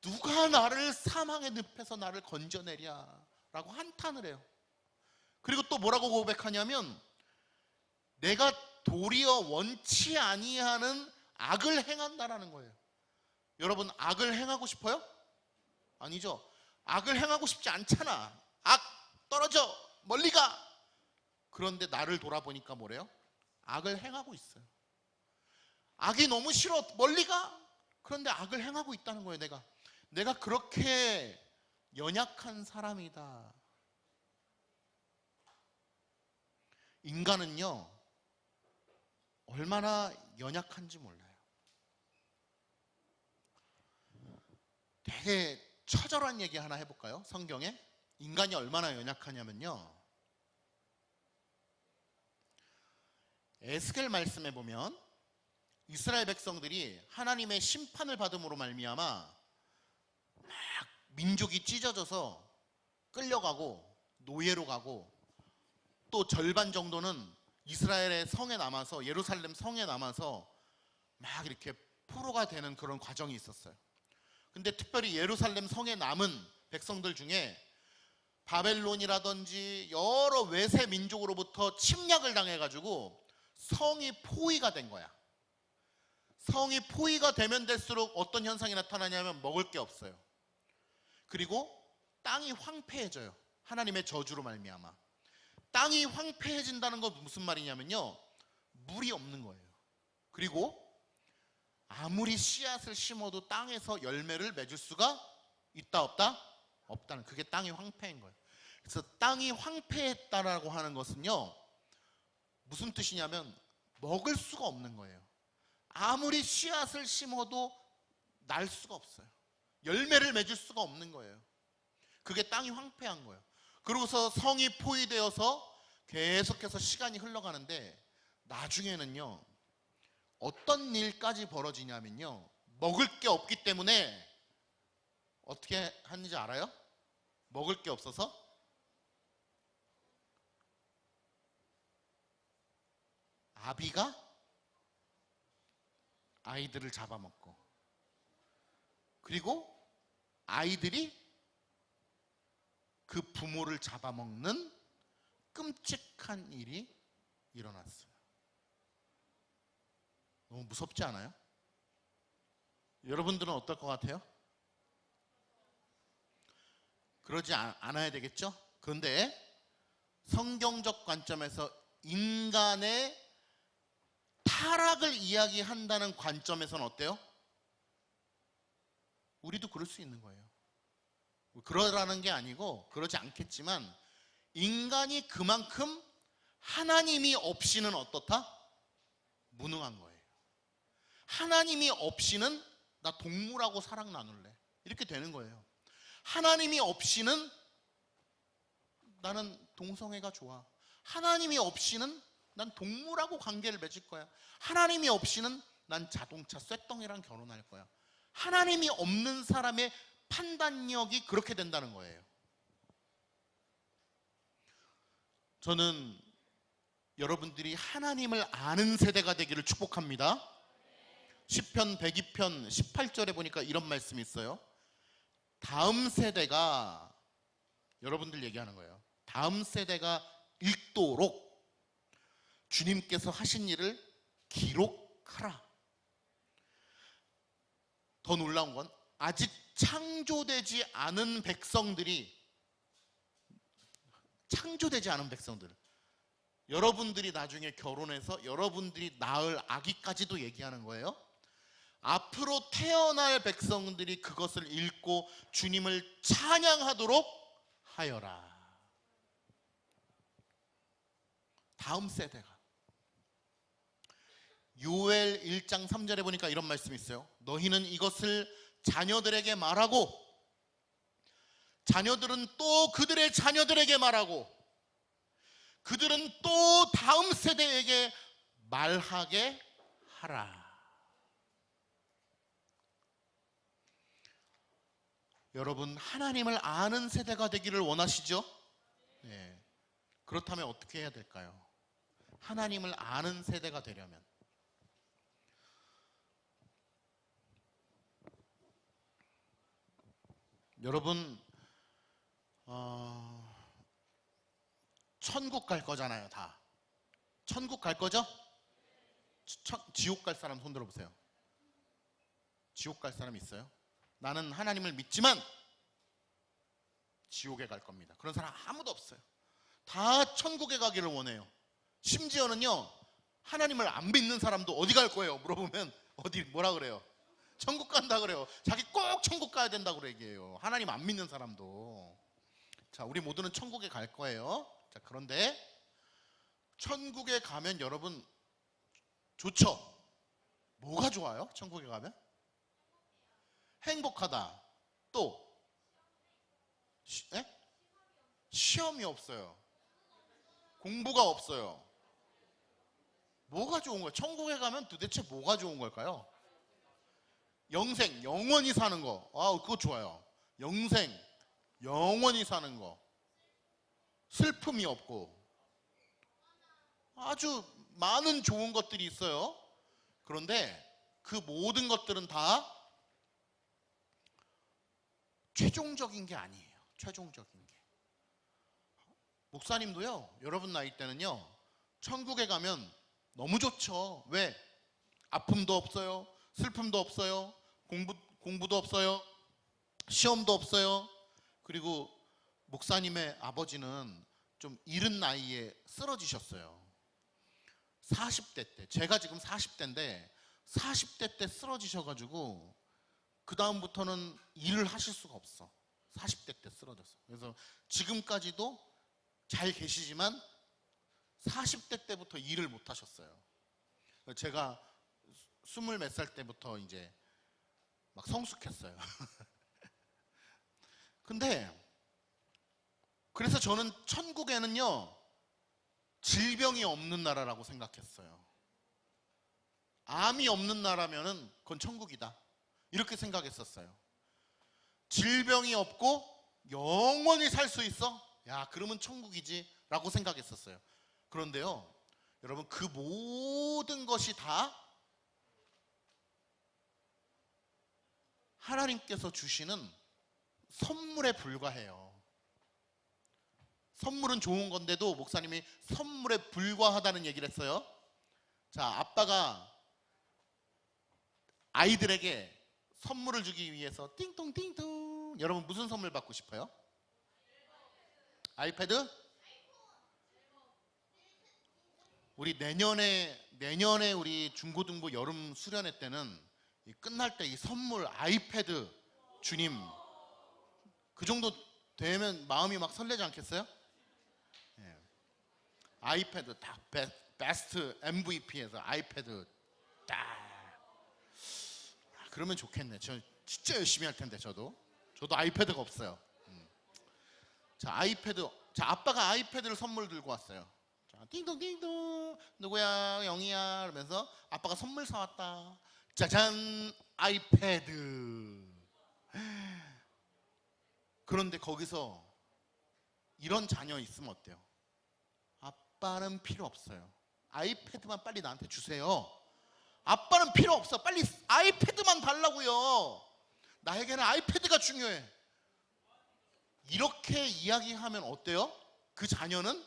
누가 나를 사망의 늪에서 나를 건져내랴 라고 한탄을 해요. 그리고 또 뭐라고 고백하냐면, 내가 도리어 원치 아니하는 악을 행한다라는 거예요. 여러분, 악을 행하고 싶어요? 아니죠. 악을 행하고 싶지 않잖아. 악, 떨어져, 멀리 가. 그런데 나를 돌아보니까 뭐래요? 악을 행하고 있어요. 악이 너무 싫어, 멀리 가. 그런데 악을 행하고 있다는 거예요. 내가 그렇게 연약한 사람이다. 인간은요, 얼마나 연약한지 몰라요. 되게 처절한 얘기 하나 해볼까요? 성경에 인간이 얼마나 연약하냐면요, 에스겔 말씀에 보면 이스라엘 백성들이 하나님의 심판을 받음으로 말미암아 막 민족이 찢어져서 끌려가고 노예로 가고, 또 절반 정도는 이스라엘의 성에 남아서, 예루살렘 성에 남아서 막 이렇게 포로가 되는 그런 과정이 있었어요. 근데 특별히 예루살렘 성에 남은 백성들 중에 바벨론이라든지 여러 외세 민족으로부터 침략을 당해가지고 성이 포위가 된 거야. 성이 포위가 되면 될수록 어떤 현상이 나타나냐면 먹을 게 없어요. 그리고 땅이 황폐해져요. 하나님의 저주로 말미암아. 땅이 황폐해진다는 건 무슨 말이냐면요, 물이 없는 거예요. 그리고 아무리 씨앗을 심어도 땅에서 열매를 맺을 수가 있다 없다? 없다는, 그게 땅이 황폐한 거예요. 그래서 땅이 황폐했다라고 하는 것은요, 무슨 뜻이냐면 먹을 수가 없는 거예요. 아무리 씨앗을 심어도 날 수가 없어요. 열매를 맺을 수가 없는 거예요. 그게 땅이 황폐한 거예요. 그러고서 성이 포위되어서 계속해서 시간이 흘러가는데 나중에는요, 어떤 일까지 벌어지냐면요, 먹을 게 없기 때문에 어떻게 하는지 알아요? 먹을 게 없어서 아비가 아이들을 잡아먹고, 그리고 아이들이 그 부모를 잡아먹는 끔찍한 일이 일어났어요. 너무 무섭지 않아요? 여러분들은 어떨 것 같아요? 그러지 않아야 되겠죠? 그런데 성경적 관점에서 인간의 타락을 이야기한다는 관점에서는 어때요? 우리도 그럴 수 있는 거예요. 그러라는 게 아니고, 그러지 않겠지만 인간이 그만큼 하나님이 없이는 어떻다? 무능한 거예요. 하나님이 없이는 나 동물하고 사랑 나눌래, 이렇게 되는 거예요. 하나님이 없이는 나는 동성애가 좋아. 하나님이 없이는 난 동물하고 관계를 맺을 거야. 하나님이 없이는 난 자동차 쇳덩이랑 결혼할 거야. 하나님이 없는 사람의 판단력이 그렇게 된다는 거예요. 저는 여러분들이 하나님을 아는 세대가 되기를 축복합니다. 시편 102편 18절에 보니까 이런 말씀이 있어요. 다음 세대가, 여러분들 얘기하는 거예요, 다음 세대가 읽도록 주님께서 하신 일을 기록하라. 더 놀라운 건 아직 창조되지 않은 백성들, 여러분들이 나중에 결혼해서 여러분들이 낳을 아기까지도 얘기하는 거예요. 앞으로 태어날 백성들이 그것을 읽고 주님을 찬양하도록 하여라. 다음 세대가. 요엘 1장 3절에 보니까 이런 말씀이 있어요. 너희는 이것을 자녀들에게 말하고, 자녀들은 또 그들의 자녀들에게 말하고, 그들은 또 다음 세대에게 말하게 하라. 여러분, 하나님을 아는 세대가 되기를 원하시죠? 네. 그렇다면 어떻게 해야 될까요? 하나님을 아는 세대가 되려면 여러분, 천국 갈 거잖아요. 다 천국 갈 거죠? 지옥 갈 사람 손 들어보세요. 지옥 갈 사람 있어요? 나는 하나님을 믿지만 지옥에 갈 겁니다. 그런 사람 아무도 없어요. 다 천국에 가기를 원해요. 심지어는요, 하나님을 안 믿는 사람도 어디 갈 거예요? 물어보면 어디 뭐라 그래요? 천국 간다 그래요. 자기 꼭 천국 가야 된다고 얘기해요. 하나님 안 믿는 사람도. 자, 우리 모두는 천국에 갈 거예요. 자, 그런데 천국에 가면 여러분 좋죠? 뭐가 좋아요? 천국에 가면? 행복하다. 또 시험이 없어요. 공부가 없어요. 뭐가 좋은 거예요? 천국에 가면 도대체 뭐가 좋은 걸까요? 영생, 영원히 사는 거. 그거 좋아요. 영생, 영원히 사는 거. 슬픔이 없고. 아주 많은 좋은 것들이 있어요. 그런데 그 모든 것들은 다 최종적인 게 아니에요. 최종적인 게. 목사님도요, 여러분 나이 때는요, 천국에 가면 너무 좋죠. 왜? 아픔도 없어요. 슬픔도 없어요. 공부도 없어요. 시험도 없어요. 그리고 목사님의 아버지는 좀 이른 나이에 쓰러지셨어요. 40대 때. 제가 지금 40대인데 40대 때 쓰러지셔가지고 그 다음부터는 일을 하실 수가 없어. 40대 때 쓰러졌어. 그래서 지금까지도 잘 계시지만 40대 때부터 일을 못 하셨어요. 제가 20 몇 살 때부터 이제 막 성숙했어요. 근데 그래서 저는 천국에는요 질병이 없는 나라라고 생각했어요. 암이 없는 나라면은 그건 천국이다 이렇게 생각했었어요. 질병이 없고 영원히 살 수 있어? 야, 그러면 천국이지 라고 생각했었어요. 그런데요 여러분, 그 모든 것이 다 하나님께서 주시는 선물에 불과해요. 선물은 좋은 건데도 목사님이 선물에 불과하다는 얘기를 했어요. 자, 아빠가 아이들에게 선물을 주기 위해서 띵동띵동, 여러분 무슨 선물 받고 싶어요? 아이패드? 우리 내년에 우리 중고등부 여름 수련회 때는 끝날 때 이 선물 아이패드 주님, 그 정도 되면 마음이 막 설레지 않겠어요? 예. 아이패드 딱 베스트 MVP에서 아이패드 딱. 그러면 좋겠네. 저 진짜 열심히 할 텐데 저도 아이패드가 없어요. 자, 아이패드. 자, 아빠가 아이패드를 선물 들고 왔어요. 자, 띵동띵동, 누구야? 영희야. 그러면서 아빠가 선물 사왔다. 짜잔, 아이패드. 그런데 거기서 이런 자녀 있으면 어때요? 아빠는 필요 없어요. 아이패드만 빨리 나한테 주세요. 아빠는 필요 없어. 빨리 아이패드만 달라고요. 나에게는 아이패드가 중요해. 이렇게 이야기하면 어때요? 그 자녀는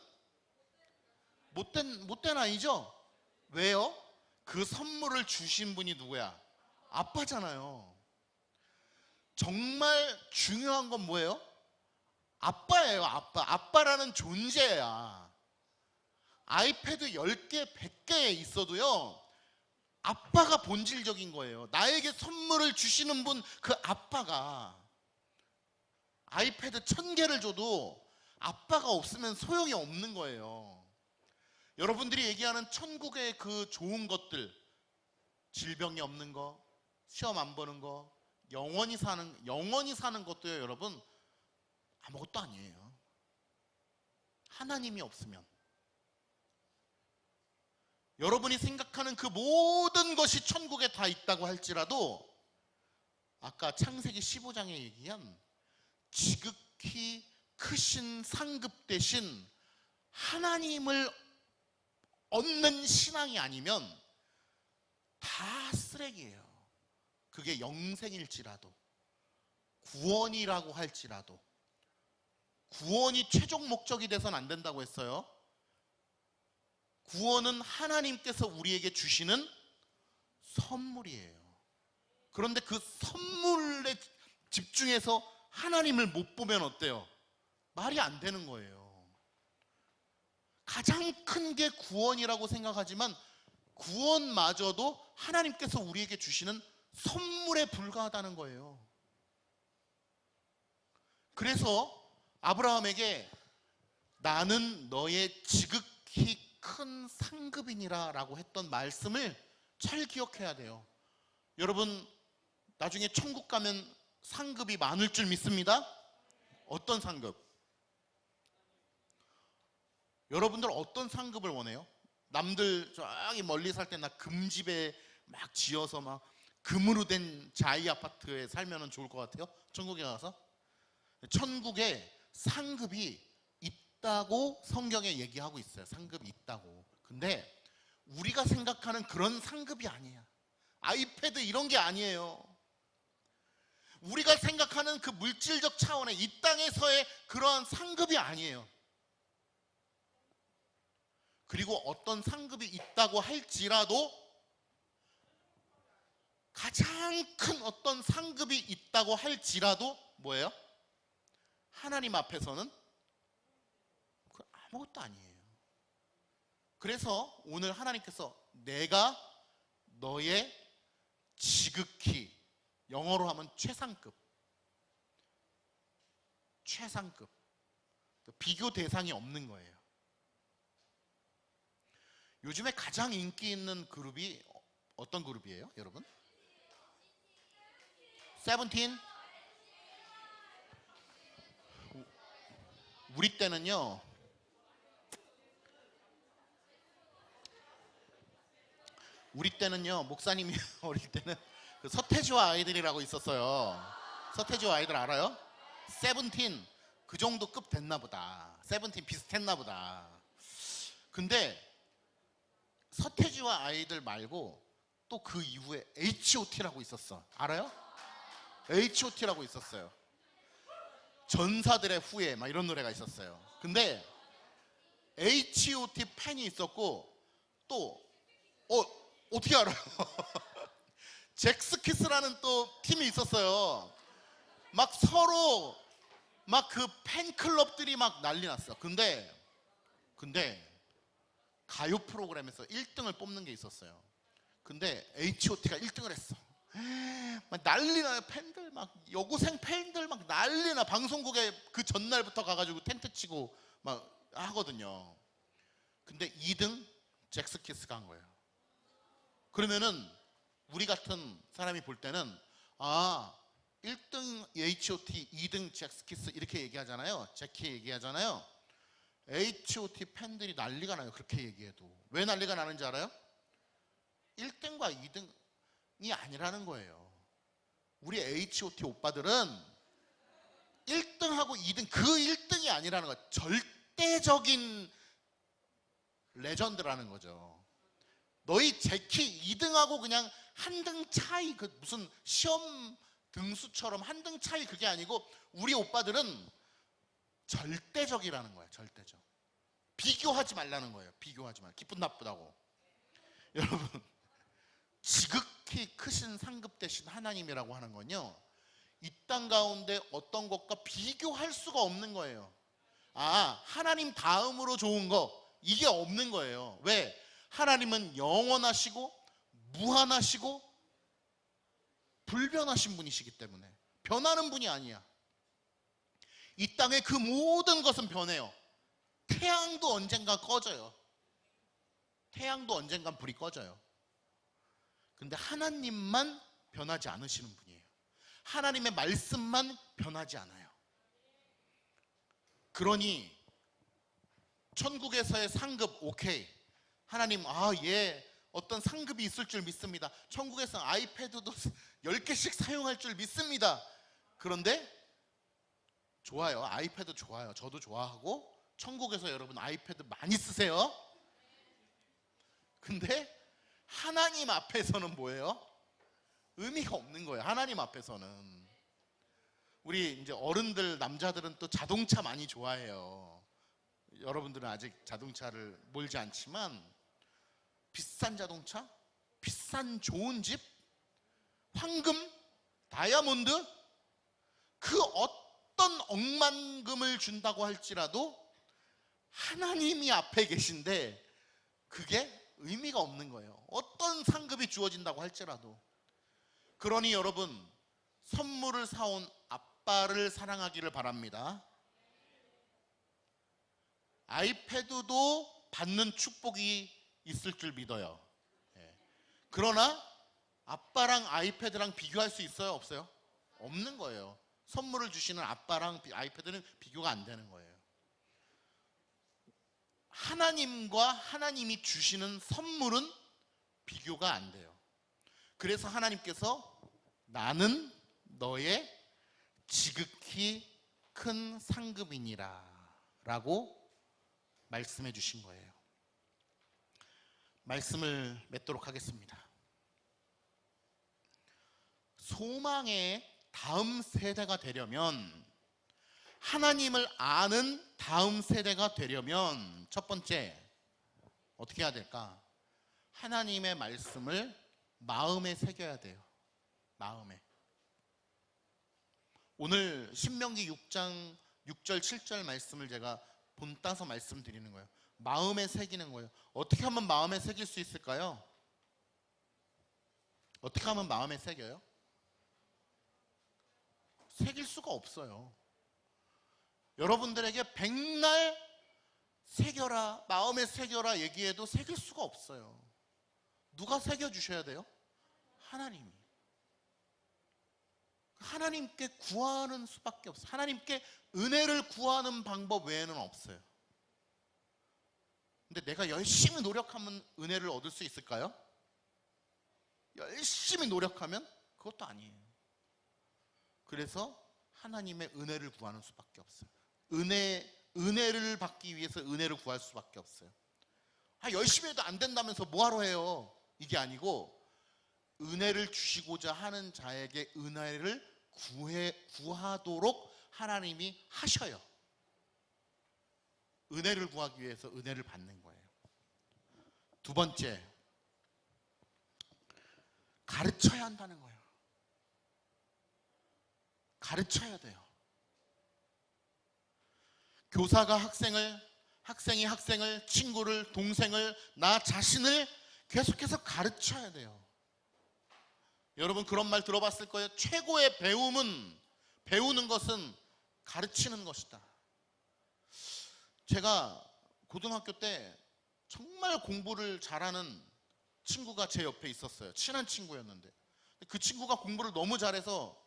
못된 아이죠? 왜요? 그 선물을 주신 분이 누구야? 아빠잖아요. 정말 중요한 건 뭐예요? 아빠예요. 아빠라는 존재야. 아이패드 10개, 100개 있어도요 아빠가 본질적인 거예요. 나에게 선물을 주시는 분, 그 아빠가. 아이패드 1000개를 줘도 아빠가 없으면 소용이 없는 거예요. 여러분들이 얘기하는 천국의 그 좋은 것들, 질병이 없는 거, 시험 안 보는 거, 영원히 사는 것도요 여러분 아무것도 아니에요. 하나님이 없으면. 여러분이 생각하는 그 모든 것이 천국에 다 있다고 할지라도 아까 창세기 15장에 얘기한 지극히 크신 상급 대신 하나님을 얻는 신앙이 아니면 다 쓰레기예요. 그게 영생일지라도, 구원이라고 할지라도. 구원이 최종 목적이 돼서는 안 된다고 했어요. 구원은 하나님께서 우리에게 주시는 선물이에요. 그런데 그 선물에 집중해서 하나님을 못 보면 어때요? 말이 안 되는 거예요. 가장 큰 게 구원이라고 생각하지만 구원마저도 하나님께서 우리에게 주시는 선물에 불과하다는 거예요. 그래서 아브라함에게 나는 너의 지극히 큰 상급이니라 라고 했던 말씀을 잘 기억해야 돼요. 여러분 나중에 천국 가면 상급이 많을 줄 믿습니다. 어떤 상급? 여러분들 어떤 상급을 원해요? 남들 저기 멀리 살 때 나 금집에 막 지어서 막 금으로 된 자이 아파트에 살면 좋을 것 같아요? 천국에 가서? 천국에 상급이 있다고 성경에 얘기하고 있어요. 상급이 있다고. 근데 우리가 생각하는 그런 상급이 아니야. 아이패드 이런 게 아니에요. 우리가 생각하는 그 물질적 차원의 이 땅에서의 그러한 상급이 아니에요. 그리고 어떤 상급이 있다고 할지라도 가장 큰 어떤 상급이 있다고 할지라도 뭐예요? 하나님 앞에서는 아무것도 아니에요. 그래서 오늘 하나님께서 내가 너의 지극히, 영어로 하면 최상급, 비교 대상이 없는 거예요. 요즘에 가장 인기 있는 그룹이 어떤 그룹이에요, 여러분? 세븐틴? 우리 때는요, 목사님이 어릴 때는 그 서태지와 아이들이라고 있었어요. 서태지와 아이들 알아요? 세븐틴 그 정도 급 됐나 보다. 세븐틴 비슷했나 보다. 근데 서태지와 아이들 말고 또 그 이후에 H.O.T라고 있었어. 알아요? H.O.T라고 있었어요. 전사들의 후예 막 이런 노래가 있었어요. 근데 H.O.T 팬이 있었고 또 어떻게 알아요? 잭스키스라는 또 팀이 있었어요. 막 서로 막 그 팬클럽들이 막 난리 났어. 근데 가요 프로그램에서 1등을 뽑는 게 있었어요. 근데 H.O.T가 1등을 했어. 막 난리 나요. 팬들 막, 여고생 팬들 막 난리 나. 방송국에 그 전날부터 가가지고 텐트 치고 막 하거든요. 근데 2등 잭스키스가 한 거예요. 그러면은 우리 같은 사람이 볼 때는 1등 H.O.T, 2등 잭스키스 이렇게 얘기하잖아요. 제키 얘기하잖아요. H.O.T 팬들이 난리가 나요. 그렇게 얘기해도. 왜 난리가 나는지 알아요? 1등과 2등이 아니라는 거예요. 우리 H.O.T 오빠들은 1등하고 2등, 그 1등이 아니라는 거예요. 절대적인 레전드라는 거죠. 너희 제키 2등하고 그냥 한 등 차이, 그 무슨 시험 등수처럼 한 등 차이, 그게 아니고 우리 오빠들은 절대적이라는 거예요. 절대적. 비교하지 말라는 거예요. 비교하지 말. 기분 나쁘다고. 여러분, 지극히 크신 상급 되신 하나님이라고 하는 건요, 이 땅 가운데 어떤 것과 비교할 수가 없는 거예요. 하나님 다음으로 좋은 거, 이게 없는 거예요. 왜? 하나님은 영원하시고 무한하시고 불변하신 분이시기 때문에. 변하는 분이 아니야. 이 땅의 그 모든 것은 변해요. 태양도 언젠가 꺼져요. 태양도 언젠간 불이 꺼져요. 근데 하나님만 변하지 않으시는 분이에요. 하나님의 말씀만 변하지 않아요. 그러니 천국에서의 상급, 오케이, 하나님 어떤 상급이 있을 줄 믿습니다. 천국에서 아이패드도 10개씩 사용할 줄 믿습니다. 그런데 좋아요. 아이패드 좋아요. 저도 좋아하고 천국에서 여러분 아이패드 많이 쓰세요. 근데 하나님 앞에서는 뭐예요? 의미가 없는 거예요. 하나님 앞에서는. 우리 이제 어른들, 남자들은 또 자동차 많이 좋아해요. 여러분들은 아직 자동차를 몰지 않지만, 비싼 자동차, 비싼 좋은 집, 황금, 다이아몬드, 그 어떤 억만금을 준다고 할지라도 하나님이 앞에 계신데 그게 의미가 없는 거예요. 어떤 상급이 주어진다고 할지라도. 그러니 여러분, 선물을 사온 아빠를 사랑하기를 바랍니다. 아이패드도 받는 축복이 있을 줄 믿어요. 그러나 아빠랑 아이패드랑 비교할 수 있어요? 없어요? 없는 거예요. 선물을 주시는 아빠랑 아이패드는 비교가 안 되는 거예요. 하나님과 하나님이 주시는 선물은 비교가 안 돼요. 그래서 하나님께서 나는 너의 지극히 큰 상급이니라 라고 말씀해 주신 거예요. 말씀을 맺도록 하겠습니다. 소망의 다음 세대가 되려면, 하나님을 아는 다음 세대가 되려면 첫 번째 어떻게 해야 될까? 하나님의 말씀을 마음에 새겨야 돼요. 마음에. 오늘 신명기 6장 6절 7절 말씀을 제가 본따서 말씀드리는 거예요. 마음에 새기는 거예요. 어떻게 하면 마음에 새길 수 있을까요? 어떻게 하면 마음에 새겨요? 새길 수가 없어요. 여러분들에게 백날 새겨라, 마음에 새겨라 얘기해도 새길 수가 없어요. 누가 새겨주셔야 돼요? 하나님이. 하나님께 구하는 수밖에 없어요. 하나님께 은혜를 구하는 방법 외에는 없어요. 근데 내가 열심히 노력하면 은혜를 얻을 수 있을까요? 열심히 노력하면 그것도 아니에요. 그래서 하나님의 은혜를 구하는 수밖에 없어요. 은혜를 받기 위해서 은혜를 구할 수밖에 없어요. 열심히 해도 안 된다면서 뭐하러 해요? 이게 아니고 은혜를 주시고자 하는 자에게 은혜를 구하도록 하나님이 하셔요. 은혜를 구하기 위해서 은혜를 받는 거예요. 두 번째, 가르쳐야 한다는 거예요. 가르쳐야 돼요. 교사가 학생이 학생을, 친구를, 동생을, 나 자신을 계속해서 가르쳐야 돼요. 여러분 그런 말 들어봤을 거예요. 최고의 배우는 것은 가르치는 것이다. 제가 고등학교 때 정말 공부를 잘하는 친구가 제 옆에 있었어요. 친한 친구였는데 그 친구가 공부를 너무 잘해서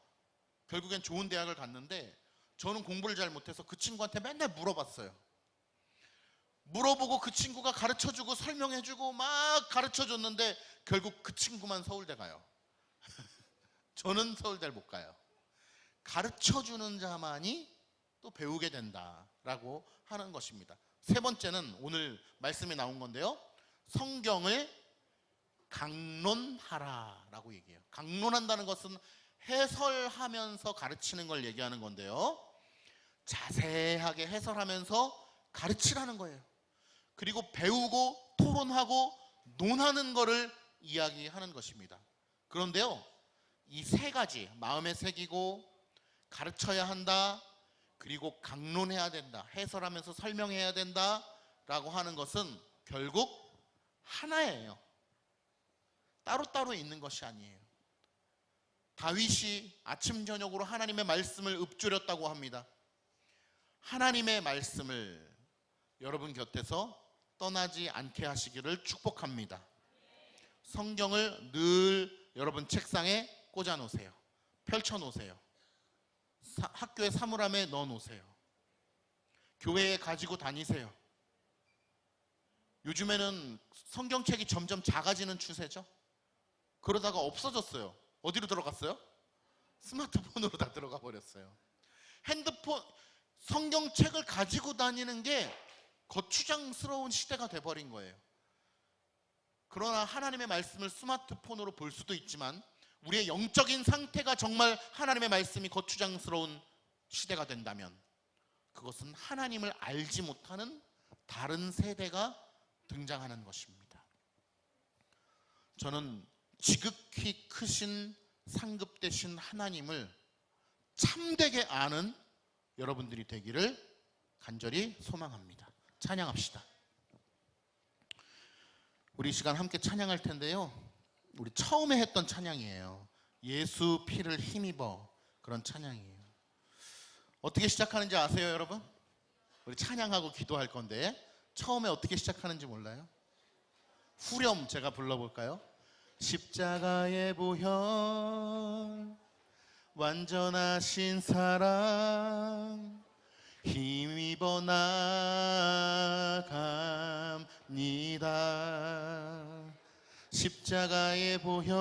결국엔 좋은 대학을 갔는데 저는 공부를 잘 못해서 그 친구한테 맨날 물어봤어요. 물어보고 그 친구가 가르쳐주고 설명해주고 막 가르쳐줬는데 결국 그 친구만 서울대 가요. 저는 서울대를 못 가요. 가르쳐주는 자만이 또 배우게 된다라고 하는 것입니다. 세 번째는 오늘 말씀에 나온 건데요. 성경을 강론하라라고 얘기해요. 강론한다는 것은 해설하면서 가르치는 걸 얘기하는 건데요. 자세하게 해설하면서 가르치라는 거예요. 그리고 배우고 토론하고 논하는 거를 이야기하는 것입니다. 그런데요, 이 세 가지, 마음에 새기고 가르쳐야 한다, 그리고 강론해야 된다, 해설하면서 설명해야 된다 라고 하는 것은 결국 하나예요. 따로따로 있는 것이 아니에요. 다윗이 아침 저녁으로 하나님의 말씀을 읊조렸다고 합니다. 하나님의 말씀을 여러분 곁에서 떠나지 않게 하시기를 축복합니다. 성경을 늘 여러분 책상에 꽂아 놓으세요. 펼쳐 놓으세요. 학교의 사물함에 넣어 놓으세요. 교회에 가지고 다니세요. 요즘에는 성경책이 점점 작아지는 추세죠. 그러다가 없어졌어요. 어디로 들어갔어요? 스마트폰으로 다 들어가 버렸어요. 핸드폰, 성경책을 가지고 다니는 게 거추장스러운 시대가 돼버린 거예요. 그러나 하나님의 말씀을 스마트폰으로 볼 수도 있지만 우리의 영적인 상태가 정말 하나님의 말씀이 거추장스러운 시대가 된다면 그것은 하나님을 알지 못하는 다른 세대가 등장하는 것입니다. 저는 지극히 크신 상급 되신 하나님을 참되게 아는 여러분들이 되기를 간절히 소망합니다. 찬양합시다. 우리 시간 함께 찬양할 텐데요, 우리 처음에 했던 찬양이에요. 예수 피를 힘입어, 그런 찬양이에요. 어떻게 시작하는지 아세요, 여러분? 우리 찬양하고 기도할 건데 처음에 어떻게 시작하는지 몰라요? 후렴 제가 불러볼까요? 십자가의 보혈 완전하신 사랑 힘입어 나갑니다. 십자가의 보혈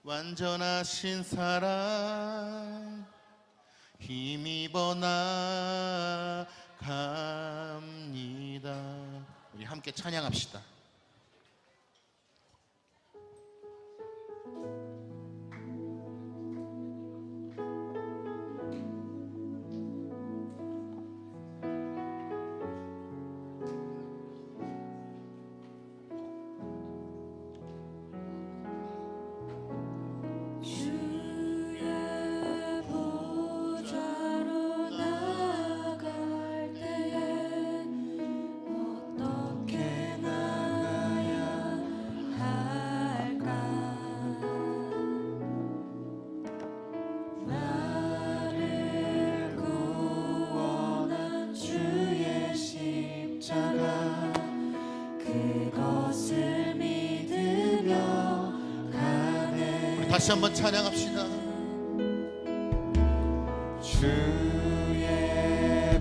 완전하신 사랑 힘입어 나갑니다. 우리 함께 찬양합시다. 주의 보좌로 다시 한번 찬양합시다. 주의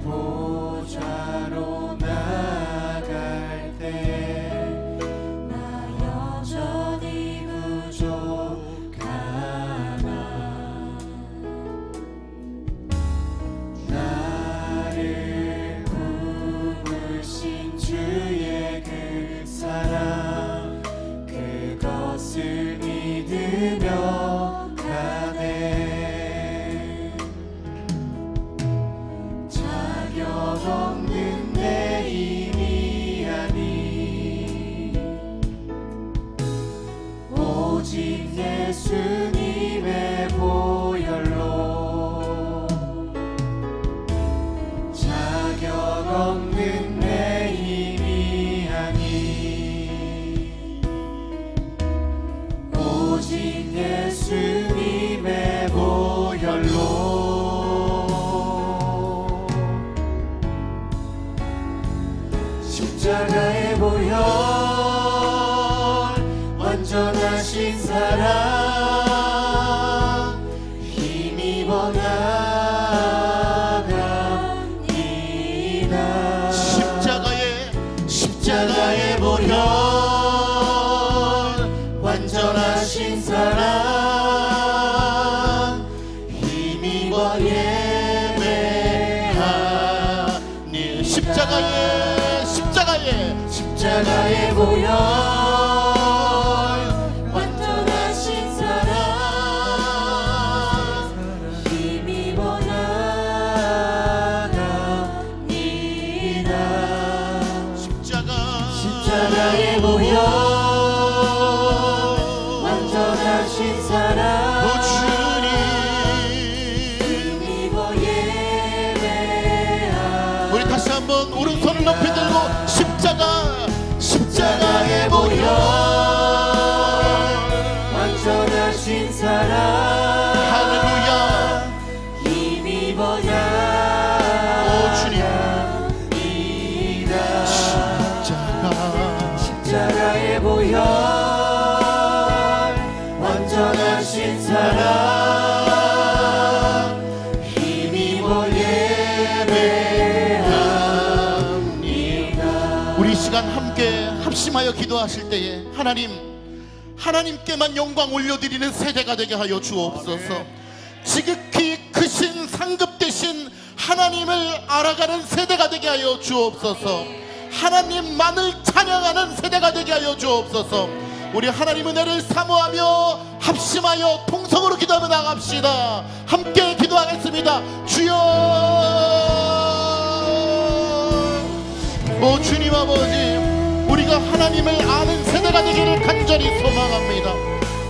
보좌로 나갈 때 나 여전히 부족하나 나를 부르신 주의 그 사랑 그것을 믿으며 가네 자격 없는 내 힘이 아니 오직 예수님의 보혈로 자격 없는 내 힘이 아니 오직 예수님의 보혈로 십자가의 보혈 완전하신 사랑 힘입어 나갑니다 십자가의 보혈 완전하신 사랑 힘입어 예배하니 십자가의 보혈 완전하신 사랑 힘입어 나갑니다 십자가의 보혈 완전하신 사랑 힘입어 예배하니 우리 다시 한번 오른손을 높이 들고 십자가의 보혈 완전하신 사랑 할렐루야 힘입어 나갑니다 십자가의 보혈 완전하신 사랑 힘입어 예배합니다 우리 시간 함께 합심하여 기도하실 때에 하나님께만 영광 올려드리는 세대가 되게 하여 주옵소서. 지극히 크신 상급 되신 하나님을 알아가는 세대가 되게 하여 주옵소서. 하나님만을 찬양하는 세대가 되게 하여 주옵소서. 우리 하나님 은혜를 사모하며 합심하여 통성으로 기도하며 나갑시다. 함께 기도하겠습니다. 주여 오 주님 아버지 우리가 하나님을 아는 세대가 되기를 간절히 소망합니다.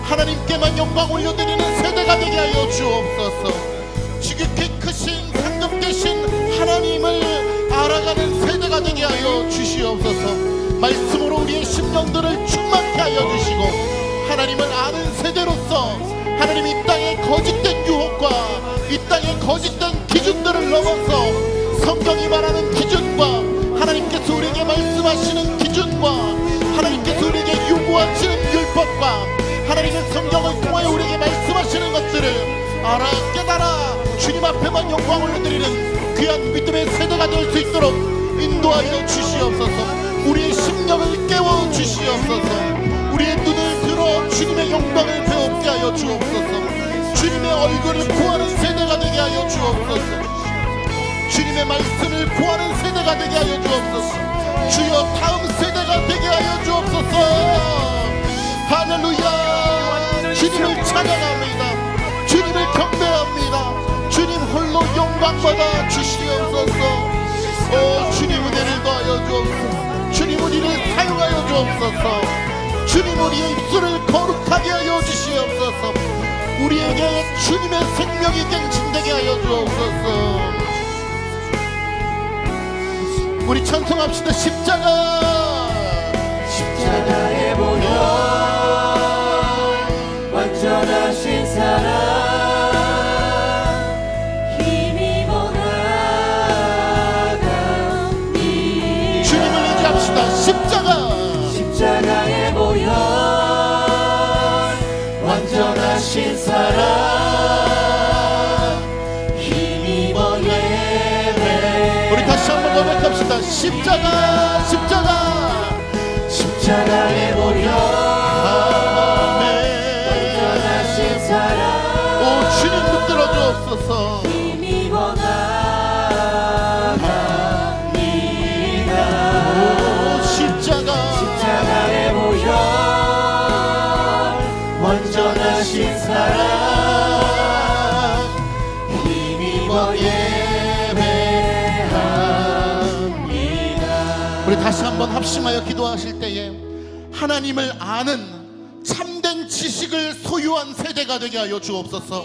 하나님께만 영광 올려드리는 세대가 되게 하여 주옵소서. 지극히 크신 상급 되신 하나님을 알아가는 세대가 되게 하여 주시옵소서. 말씀으로 우리의 심령들을 충만케 하여 주시고 하나님을 아는 세대로서 하나님 이 땅의 거짓된 유혹과 이 땅의 거짓된 기준들을 넘어서 성경이 말하는 기준과 하나님께서 우리에게 말씀하시는 기준과 하나님께서 우리에게 요구하시는 율법과 하나님의 성경을 통하여 우리에게 말씀하시는 것들을 알아 깨달아 주님 앞에만 영광을 올려드리는 귀한 믿음의 세대가 될 수 있도록 인도하여 주시옵소서. 우리의 심령을 깨워 주시옵소서. 우리의 눈을 들어 주님의 영광을 배웁게 하여 주옵소서. 주님의 얼굴을 구하는 세대가 되게 하여 주옵소서. 주님의 말씀을 구하는 세대가 되게 하여 주옵소서. 주여 다음 세대가 되게 하여 주옵소서. 할렐루야 주님을 찬양합니다. 주님을 경배합니다. 주님 홀로 영광받아 주시옵소서. 오 주님 은혜를 더하여 주옵소서. 주님 우리를 사용하여 주옵소서. 주님 우리의 입술을 거룩하게 하여 주시옵소서. 우리에게 주님의 생명이 갱신되게 하여 주옵소서. 우리 찬송합시다. 십자가의 보혈 완전하신 사랑 힘입어 나갑니다 주님을 얘기합시다. 십자가의 보혈 완전하신 십자가 십자가에 모여 완전하신 사랑 오 주님 붙들어 주옵소서. 힘입어 나갑니다. 오 십자가에 모여 완전하신 사랑 힘입어 예배합니다. 우리 다시 한번 합심하여 기도하실 때에 하나님을 아는 참된 지식을 소유한 세대가 되게 하여 주옵소서.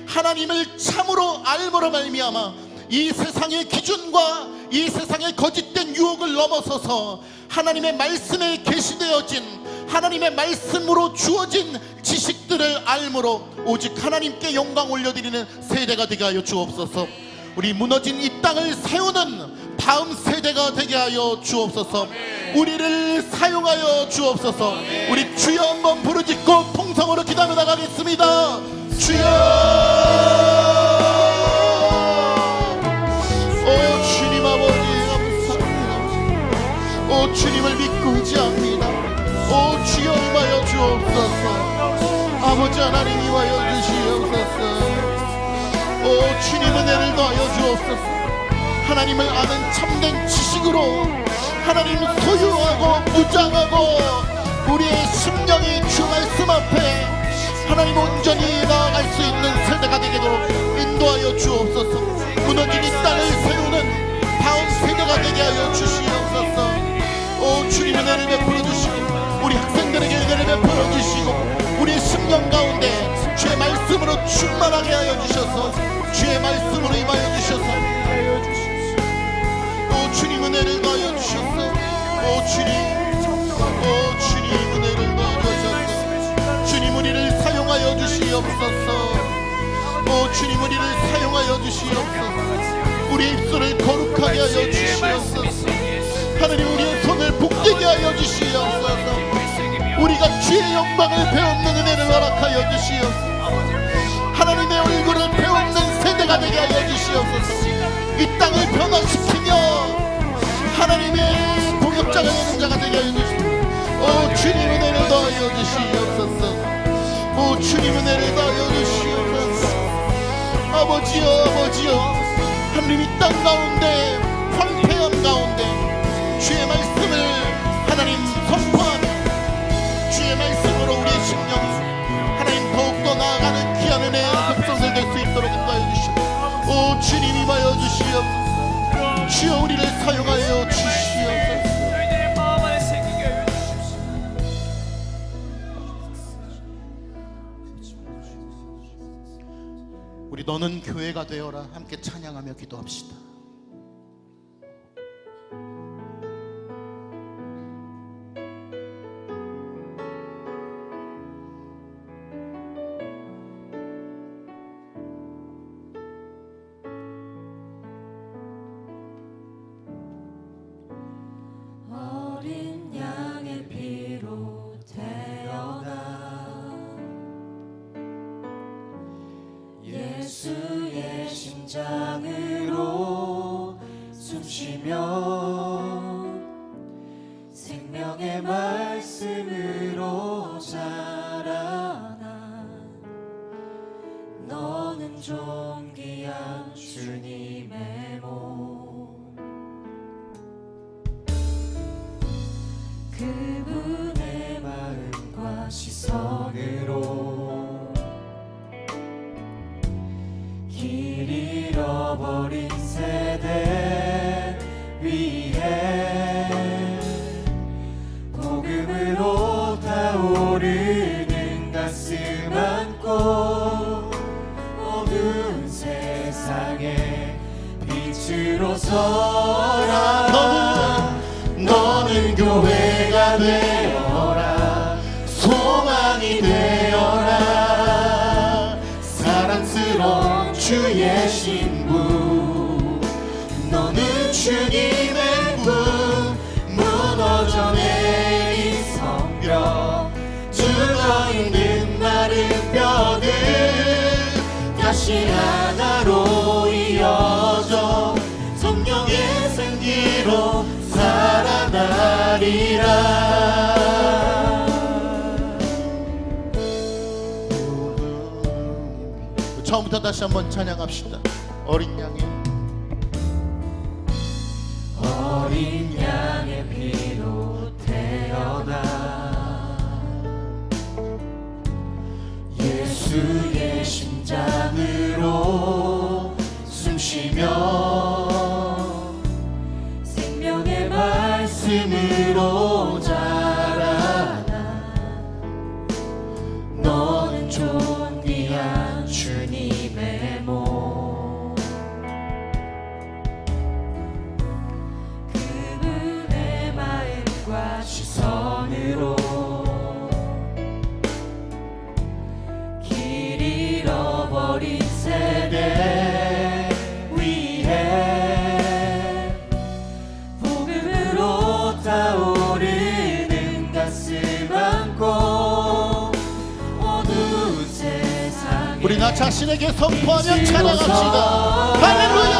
하나님을 참으로 알므로 말미암아 이 세상의 기준과 이 세상의 거짓된 유혹을 넘어서서 하나님의 말씀에 계시되어진 하나님의 말씀으로 주어진 지식들을 알므로 오직 하나님께 영광 올려드리는 세대가 되게 하여 주옵소서. 우리 무너진 이 땅을 세우는 다음 세대가 되게 하여 주옵소서. 우리를 사용하여 주옵소서. 우리 주여 한번 부르짖고 통성으로 기도하며 나가겠습니다. 주여. 오 주님 아버지 감사합니다. 오 주님을 믿고 의지합니다. 오 주여 임하여 주옵소서. 아버지 하나님 임하여 주시옵소서. 오 주님 은혜를 더하여 주옵소서. 하나님을 아는 참된 지식으로 하나님 소유하고 무장하고 우리의 심령이 주 말씀 앞에 하나님 온전히 나아갈 수 있는 세대가 되도록 인도하여 주옵소서. 무너진 이 땅을 세우는 다음 세대가 되게 하여 주시옵소서. 오 주님 은혜를 베풀어 주시고 우리 학생들에게 은혜를 베풀어 주시고 우리의 심령 가운데 주의 말씀으로 충만하게 하여 주셔서 주의 말씀으로 임하여 주셔서 오 주님 은혜를 더하여 주셔서 오 주님 은혜를 더하여 주셔서 주님 우리를 사용하여 주시옵소서. 오 주님 우리를 사용하여 주시옵소서. 우리 입술을 거룩하게 하여 주시옵소서. 하나님 우리의 손을 복되게 하여 주시옵소서. 우리가 주의 영광을 배우는 은혜를 허락하여 주시옵소서. 하나님의 얼굴을 배우는 세대가 되게 하여 주시옵소서. 이 땅을 변화시키며 하나님의 동역자가 되는 자가 되게 하여 주시옵소서. 오 주님 은혜를 더하여 주시옵소서. 오 주님 은혜를 더하여 주시옵소서. 아버지여 하나님 이 땅 가운데 황폐함 가운데 주의 말씀을 하나님 선포하며 주의 말씀으로 우리의 심령 하나님 더욱더 나아가는 귀한 은혜의 백성들 될 수 있도록 인도하여 주시옵소서. 오 주님 임하여 주시옵소서. 주여 우리를 사용하여 주시옵소서. 너희들의 마음 안에 새기게 하여 주십시오. 우리 너는 교회가 되어라 함께 찬양하며 기도합시다. 어린 양의 피로 태어나 예수의 심장으로 숨쉬며 생명의 말씀으로 자라나 너는 존귀한 주님의 몸 그분의 마음과 시선으로 길 잃어버린 세대 위해 복음으로 타오르는 가슴 안고 어두운 세상에 빛으로 서라 너는 교회가 되어라 소망이 되어라 사랑스러운 주의 신부 너는 주님의 꿈 무너져 내린 성벽 죽어있는 마른 뼈들 다시 하나로 이어져 성령의 생기로 참으로 살아나리라. 처음부터 다시 한번 찬양합시다. 어린 양의 피로 태어나 예수의 심장으로 숨쉬며 생명의 말씀으로 자라나 너는 존귀한 주님의 몸. 그분의 마음과 시선으로 길 잃어버린 세대 위에 복음으로 타오르는 가슴 안고 어두운 세상에 우리 나 자신에게 선포하며 찬양합시다. 할렐루야.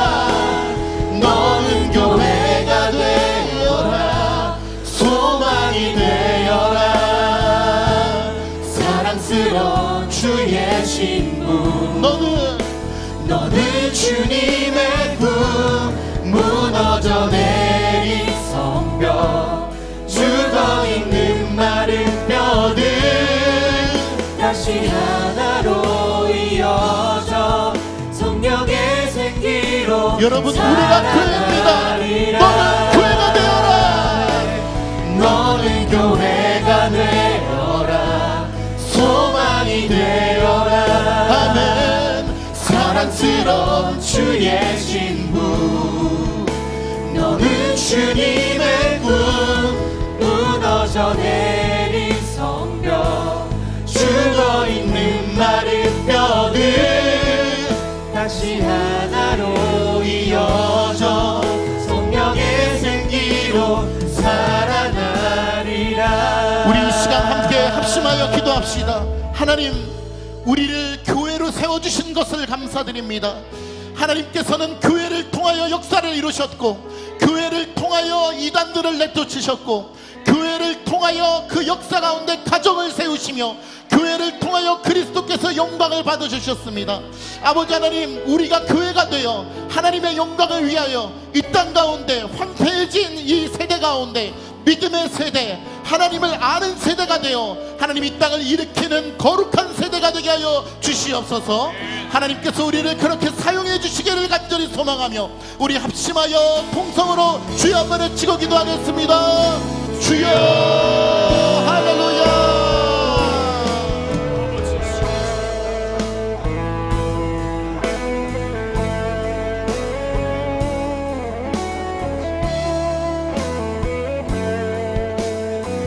너는 교회가 되어라. 소망이 되어라. 사랑스러운 주의 신부. 너는 주님의 품. 무너져 내린 성벽. 죽어있는 마른 뼈들 다시 하나로 이어져 성령의 생기로 여러분, 우리가 교회입니다. 너는 교회가 되어라. 너는 교회가 되어라. 소망이 되어라. 아멘. 사랑스러운 주의 신부. 너는 주님의 꿈. 무너져 내린 성벽. 죽어있는 마른 뼈들 다시 하나로 이어져 성령의 생기로 살아나리라. 우리 이 시간 함께 합심하여 기도합시다. 하나님, 우리를 교회로 세워주신 것을 감사드립니다. 하나님께서는 교회를 통하여 역사를 이루셨고, 교회를 통하여 이단들을 내쫓으셨고, 교회를 통하여 그 역사 가운데 가정을 세우시며, 교회를 통하여 그리스도께서 영광을 받으셨습니다. 아버지 하나님, 우리가 교회가 되어 하나님의 영광을 위하여 이 땅 가운데 황폐해진 이 세대 가운데 믿음의 세대, 하나님을 아는 세대가 되어 하나님 이 땅을 일으키는 거룩한 세대가 되게 하여 주시옵소서. 하나님께서 우리를 그렇게 사용해 주시기를 간절히 소망하며 우리 합심하여 통성으로 주여 한번 외치고 기도하겠습니다. 주여. 할렐루야.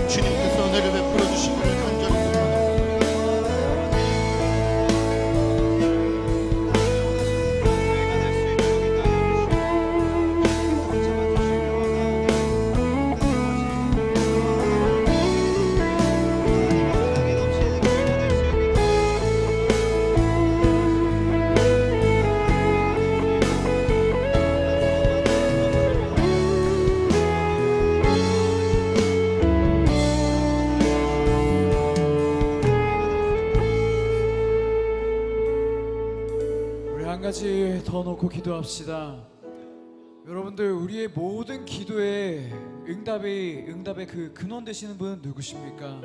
주님께서 은혜를 베풀어 주시기를 간절히 소망합니다. 한 가지 더 놓고 기도합시다. 여러분들, 우리의 모든 기도에 응답의 그 근원 되시는 분은 누구십니까?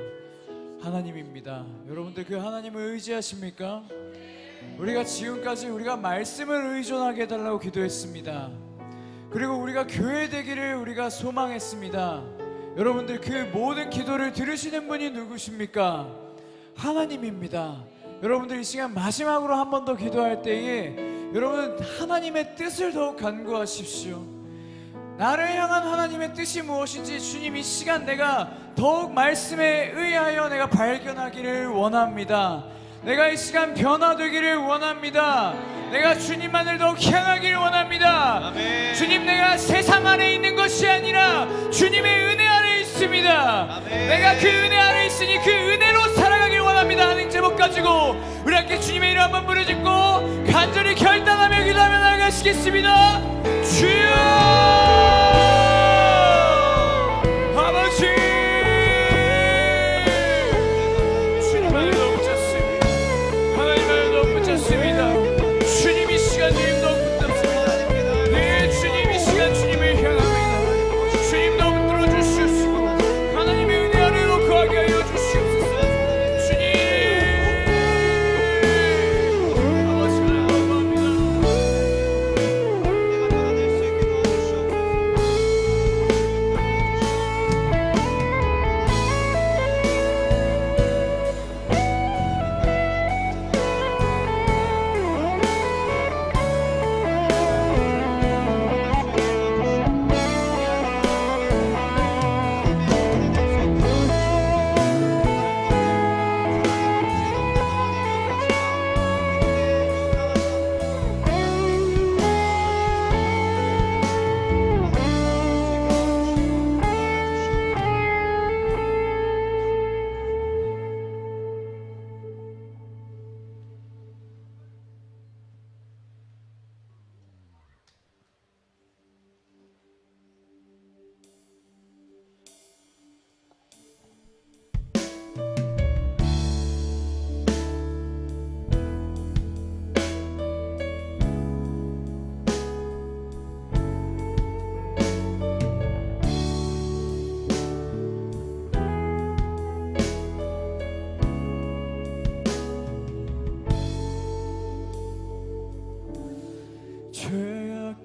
하나님입니다. 여러분들, 그 하나님을 의지하십니까? 우리가 지금까지 우리가 말씀을 의존하게 해달라고 기도했습니다. 그리고 우리가 교회 되기를 우리가 소망했습니다. 여러분들, 그 모든 기도를 들으시는 분이 누구십니까? 하나님입니다. 여러분들, 이 시간 마지막으로 한 번 더 기도할 때에 여러분, 하나님의 뜻을 더욱 간구하십시오. 나를 향한 하나님의 뜻이 무엇인지 주님, 이 시간 내가 더욱 말씀에 의하여 내가 발견하기를 원합니다. 내가 이 시간 변화되기를 원합니다. 내가 주님만을 더욱 향하기를 원합니다. 아멘. 주님, 내가 세상 안에 있는 것이 아니라 주님의 은혜 안에 있습니다. 아멘. 내가 그 은혜 안에 있으니 그 은혜로 살아가길 원합니다 하는 제목 가지고 우리 함께 주님의 이름 한번 부르짖고 간절히 결단하며 기도하며 나아가시겠습니다. 주여.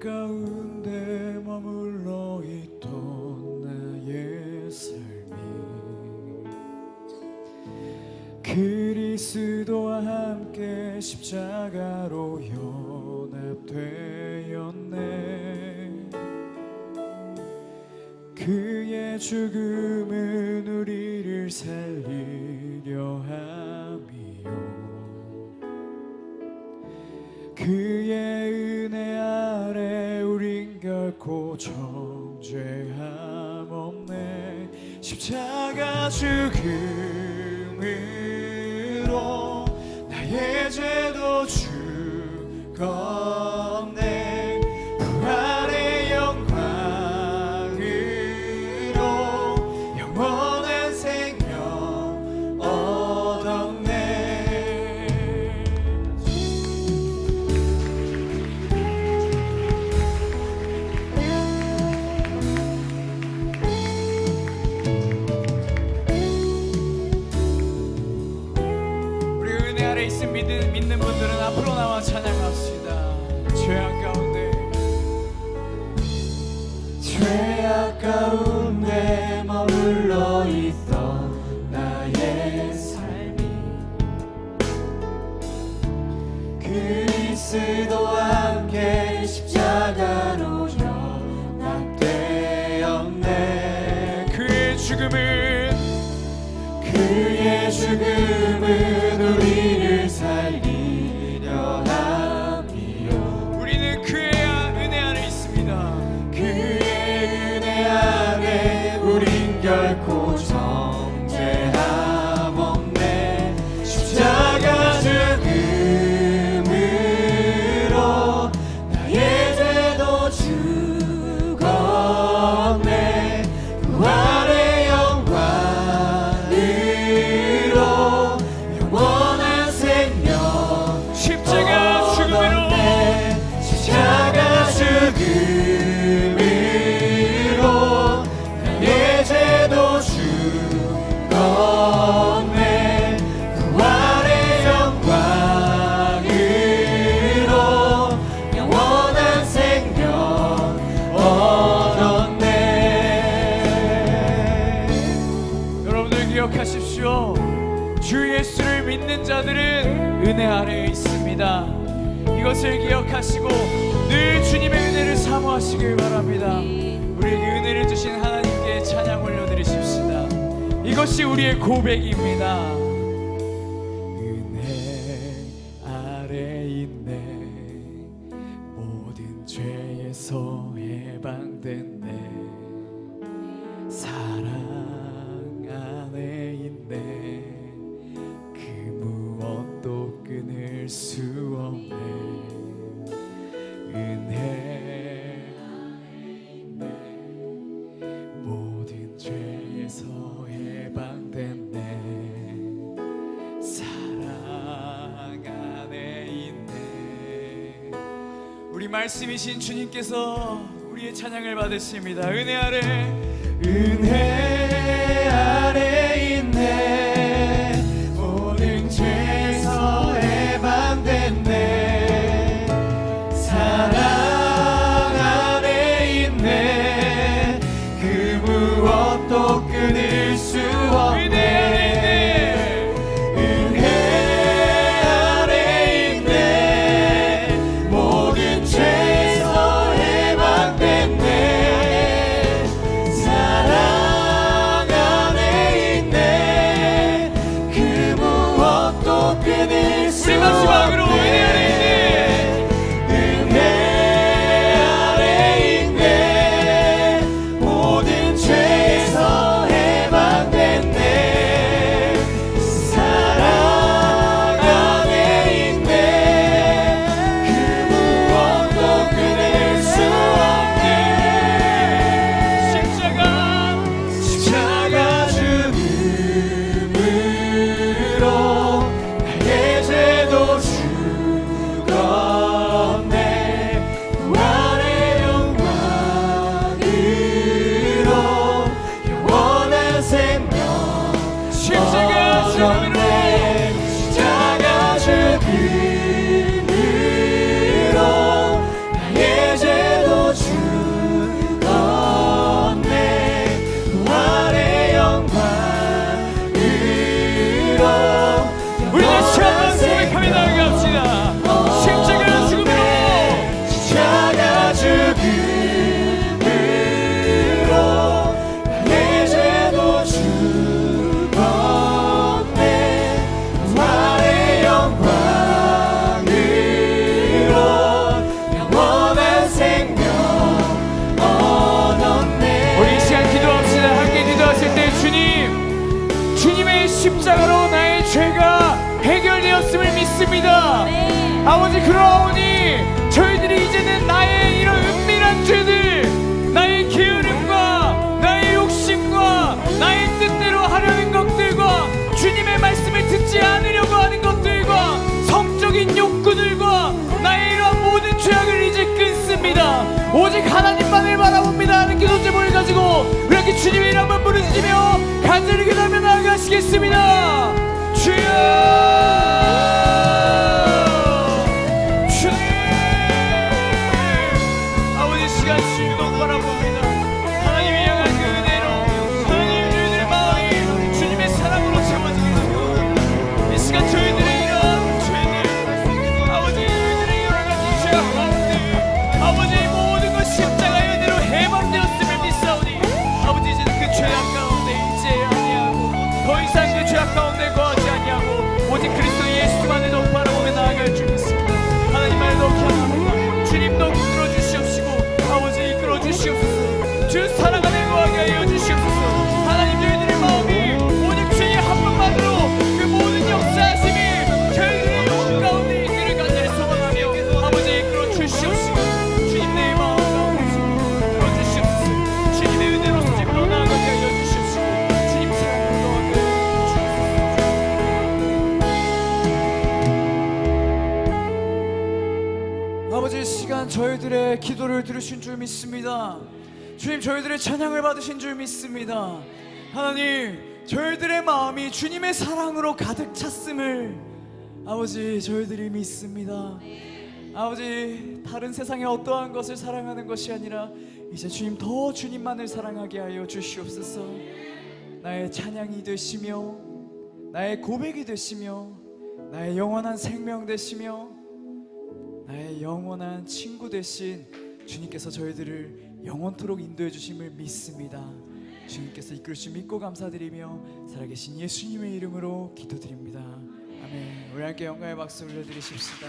가운데 머물러 있던 나의 삶이 그리스도와 함께 십자가로 연합되었네. 그의 죽음은 우리를 살리려 함이요 그의 은혜 아래 우린 결코 정죄함 없네. 십자가 죽음으로 나의 죄도 죽었네. 부활의 영광으로 영원한 생명 얻었네. 믿는 분들은 앞으로 나와 찬양합시다. 죄악 가운데 머물러 있던 나의 삶이 그리스도와 함께 십자가로 연합되었네. 그의 죽음은 우리를 살리려 함이요 우리는 그의 은혜 안에 있습니다. 그의 은혜 안에 우린 결코 정죄함 없네. 십자가 죽음으로 나의 죄도 죽었네. 부활의 영광으로 영원한 생명 십자가 죽음으로 나의 죄도 죽었네. 부활의 영광으로 영원한 생명 얻었네. 여러분들 기억하십시오. 주 예수를 믿는 자들은 은혜 아래에 있습니다. 이것을 기억하시고 늘 주님의 은혜를 사모하시길 바랍니다. 우리에게 은혜를 주신 하나님께 찬양 올려드리십시다. 이것이 우리의 고백입니다. 은혜 아래 있네. 모든 죄에서 해방됐네. 사랑 안에 있네. 그 무엇도 끊을 수 없네. 은혜 안에 있네. 모든 죄에서 해방됐네. 사랑 안에 있네. 우리 말씀이신 주님께서 우리의 찬양을 받으십니다. 은혜 아래 있네. 모든 죄에서 해방됐네. 사랑 안에 있네. 그 무엇도 끊을 수 없네. 은혜 아래 있네. 모든 죄에서 해방됐네. 사랑 안에 있네. 그 무엇도 끊을 수 없네. 우리 마지막으로 은혜 아래 있네. 은혜 아래 있네. 십자가로 나의 죄가 해결되었음을 믿습니다. 아버지, 그러오니 저희들이 이제는 나의 이런 은밀한 죄들, 나의 게으름과 나의 욕심과 나의 뜻대로 하려는 것들과 주님의 말씀을 듣지 않으려고 하는 것들과 성적인 욕구들과 나의 이러한 모든 죄악을 이제 끊습니다. 오직 하나님만을 바라봅니다 하는 기도 제목을 가지고 우리 함께 주님의 이름 한번 부르짖으며 간절히 기도하며 나아가시겠습니다. 주여, 시간 주님을 바라봅니다. 하나님이 향한 그 은혜로 하나님의 저희들의 마음이 주님의 사랑으로 채워지겠습니다. 이 시간 저희들의 이런 죄들, 아버지, 저희들의 여러 가지 죄악 가운데 아버지 모든 것 십자가의 은혜로 해방되었음을 믿사오니 아버지, 이제는 그 죄악 가운데 있지 아니하고 더 이상 그 죄악 가운데 거하지 아니하고 오직 그리스도 예수만을 더욱 바라보며 나아갈 줄 믿습니다. 하나님만을 더욱 향합니다. 주님도 이끌어 주시옵시고 아버지 이끌어 주시옵소서. 주 사랑하는 거하게 하여 주시옵소서. 하나님, 저희들의 마음이 오직 주의 한 분만으로 그 모든 역사하심이 저희들의 영혼 가운데 있기를 간절히 소망하며 아버지 이끌어 주시옵시고 주님 내 마음 가운데 이끌어 주시옵소서. 주님의 은혜로 수직으로 나아가게 하여 주시옵시고 주님 사랑으로 나아가게 하여 주시옵소서. 아버지, 시간 저희들의 기도를 들으신 줄 믿습니다. 주님, 저희들의 찬양을 받으신 줄 믿습니다. 하나님, 저희들의 마음이 주님의 사랑으로 가득 찼음을 아버지 저희들이 믿습니다. 아버지, 다른 세상의 어떠한 것을 사랑하는 것이 아니라 이제 주님, 더 주님만을 사랑하게 하여 주시옵소서. 나의 찬양이 되시며 나의 고백이 되시며 나의 영원한 생명 되시며 나의 영원한 친구 되신 주님께서 저희들을 영원토록 인도해 주심을 믿습니다. 주님께서 이끌으심 믿고 감사드리며 살아계신 예수님의 이름으로 기도드립니다. 아멘. 우리 함께 영광의 박수 올려드리십시다.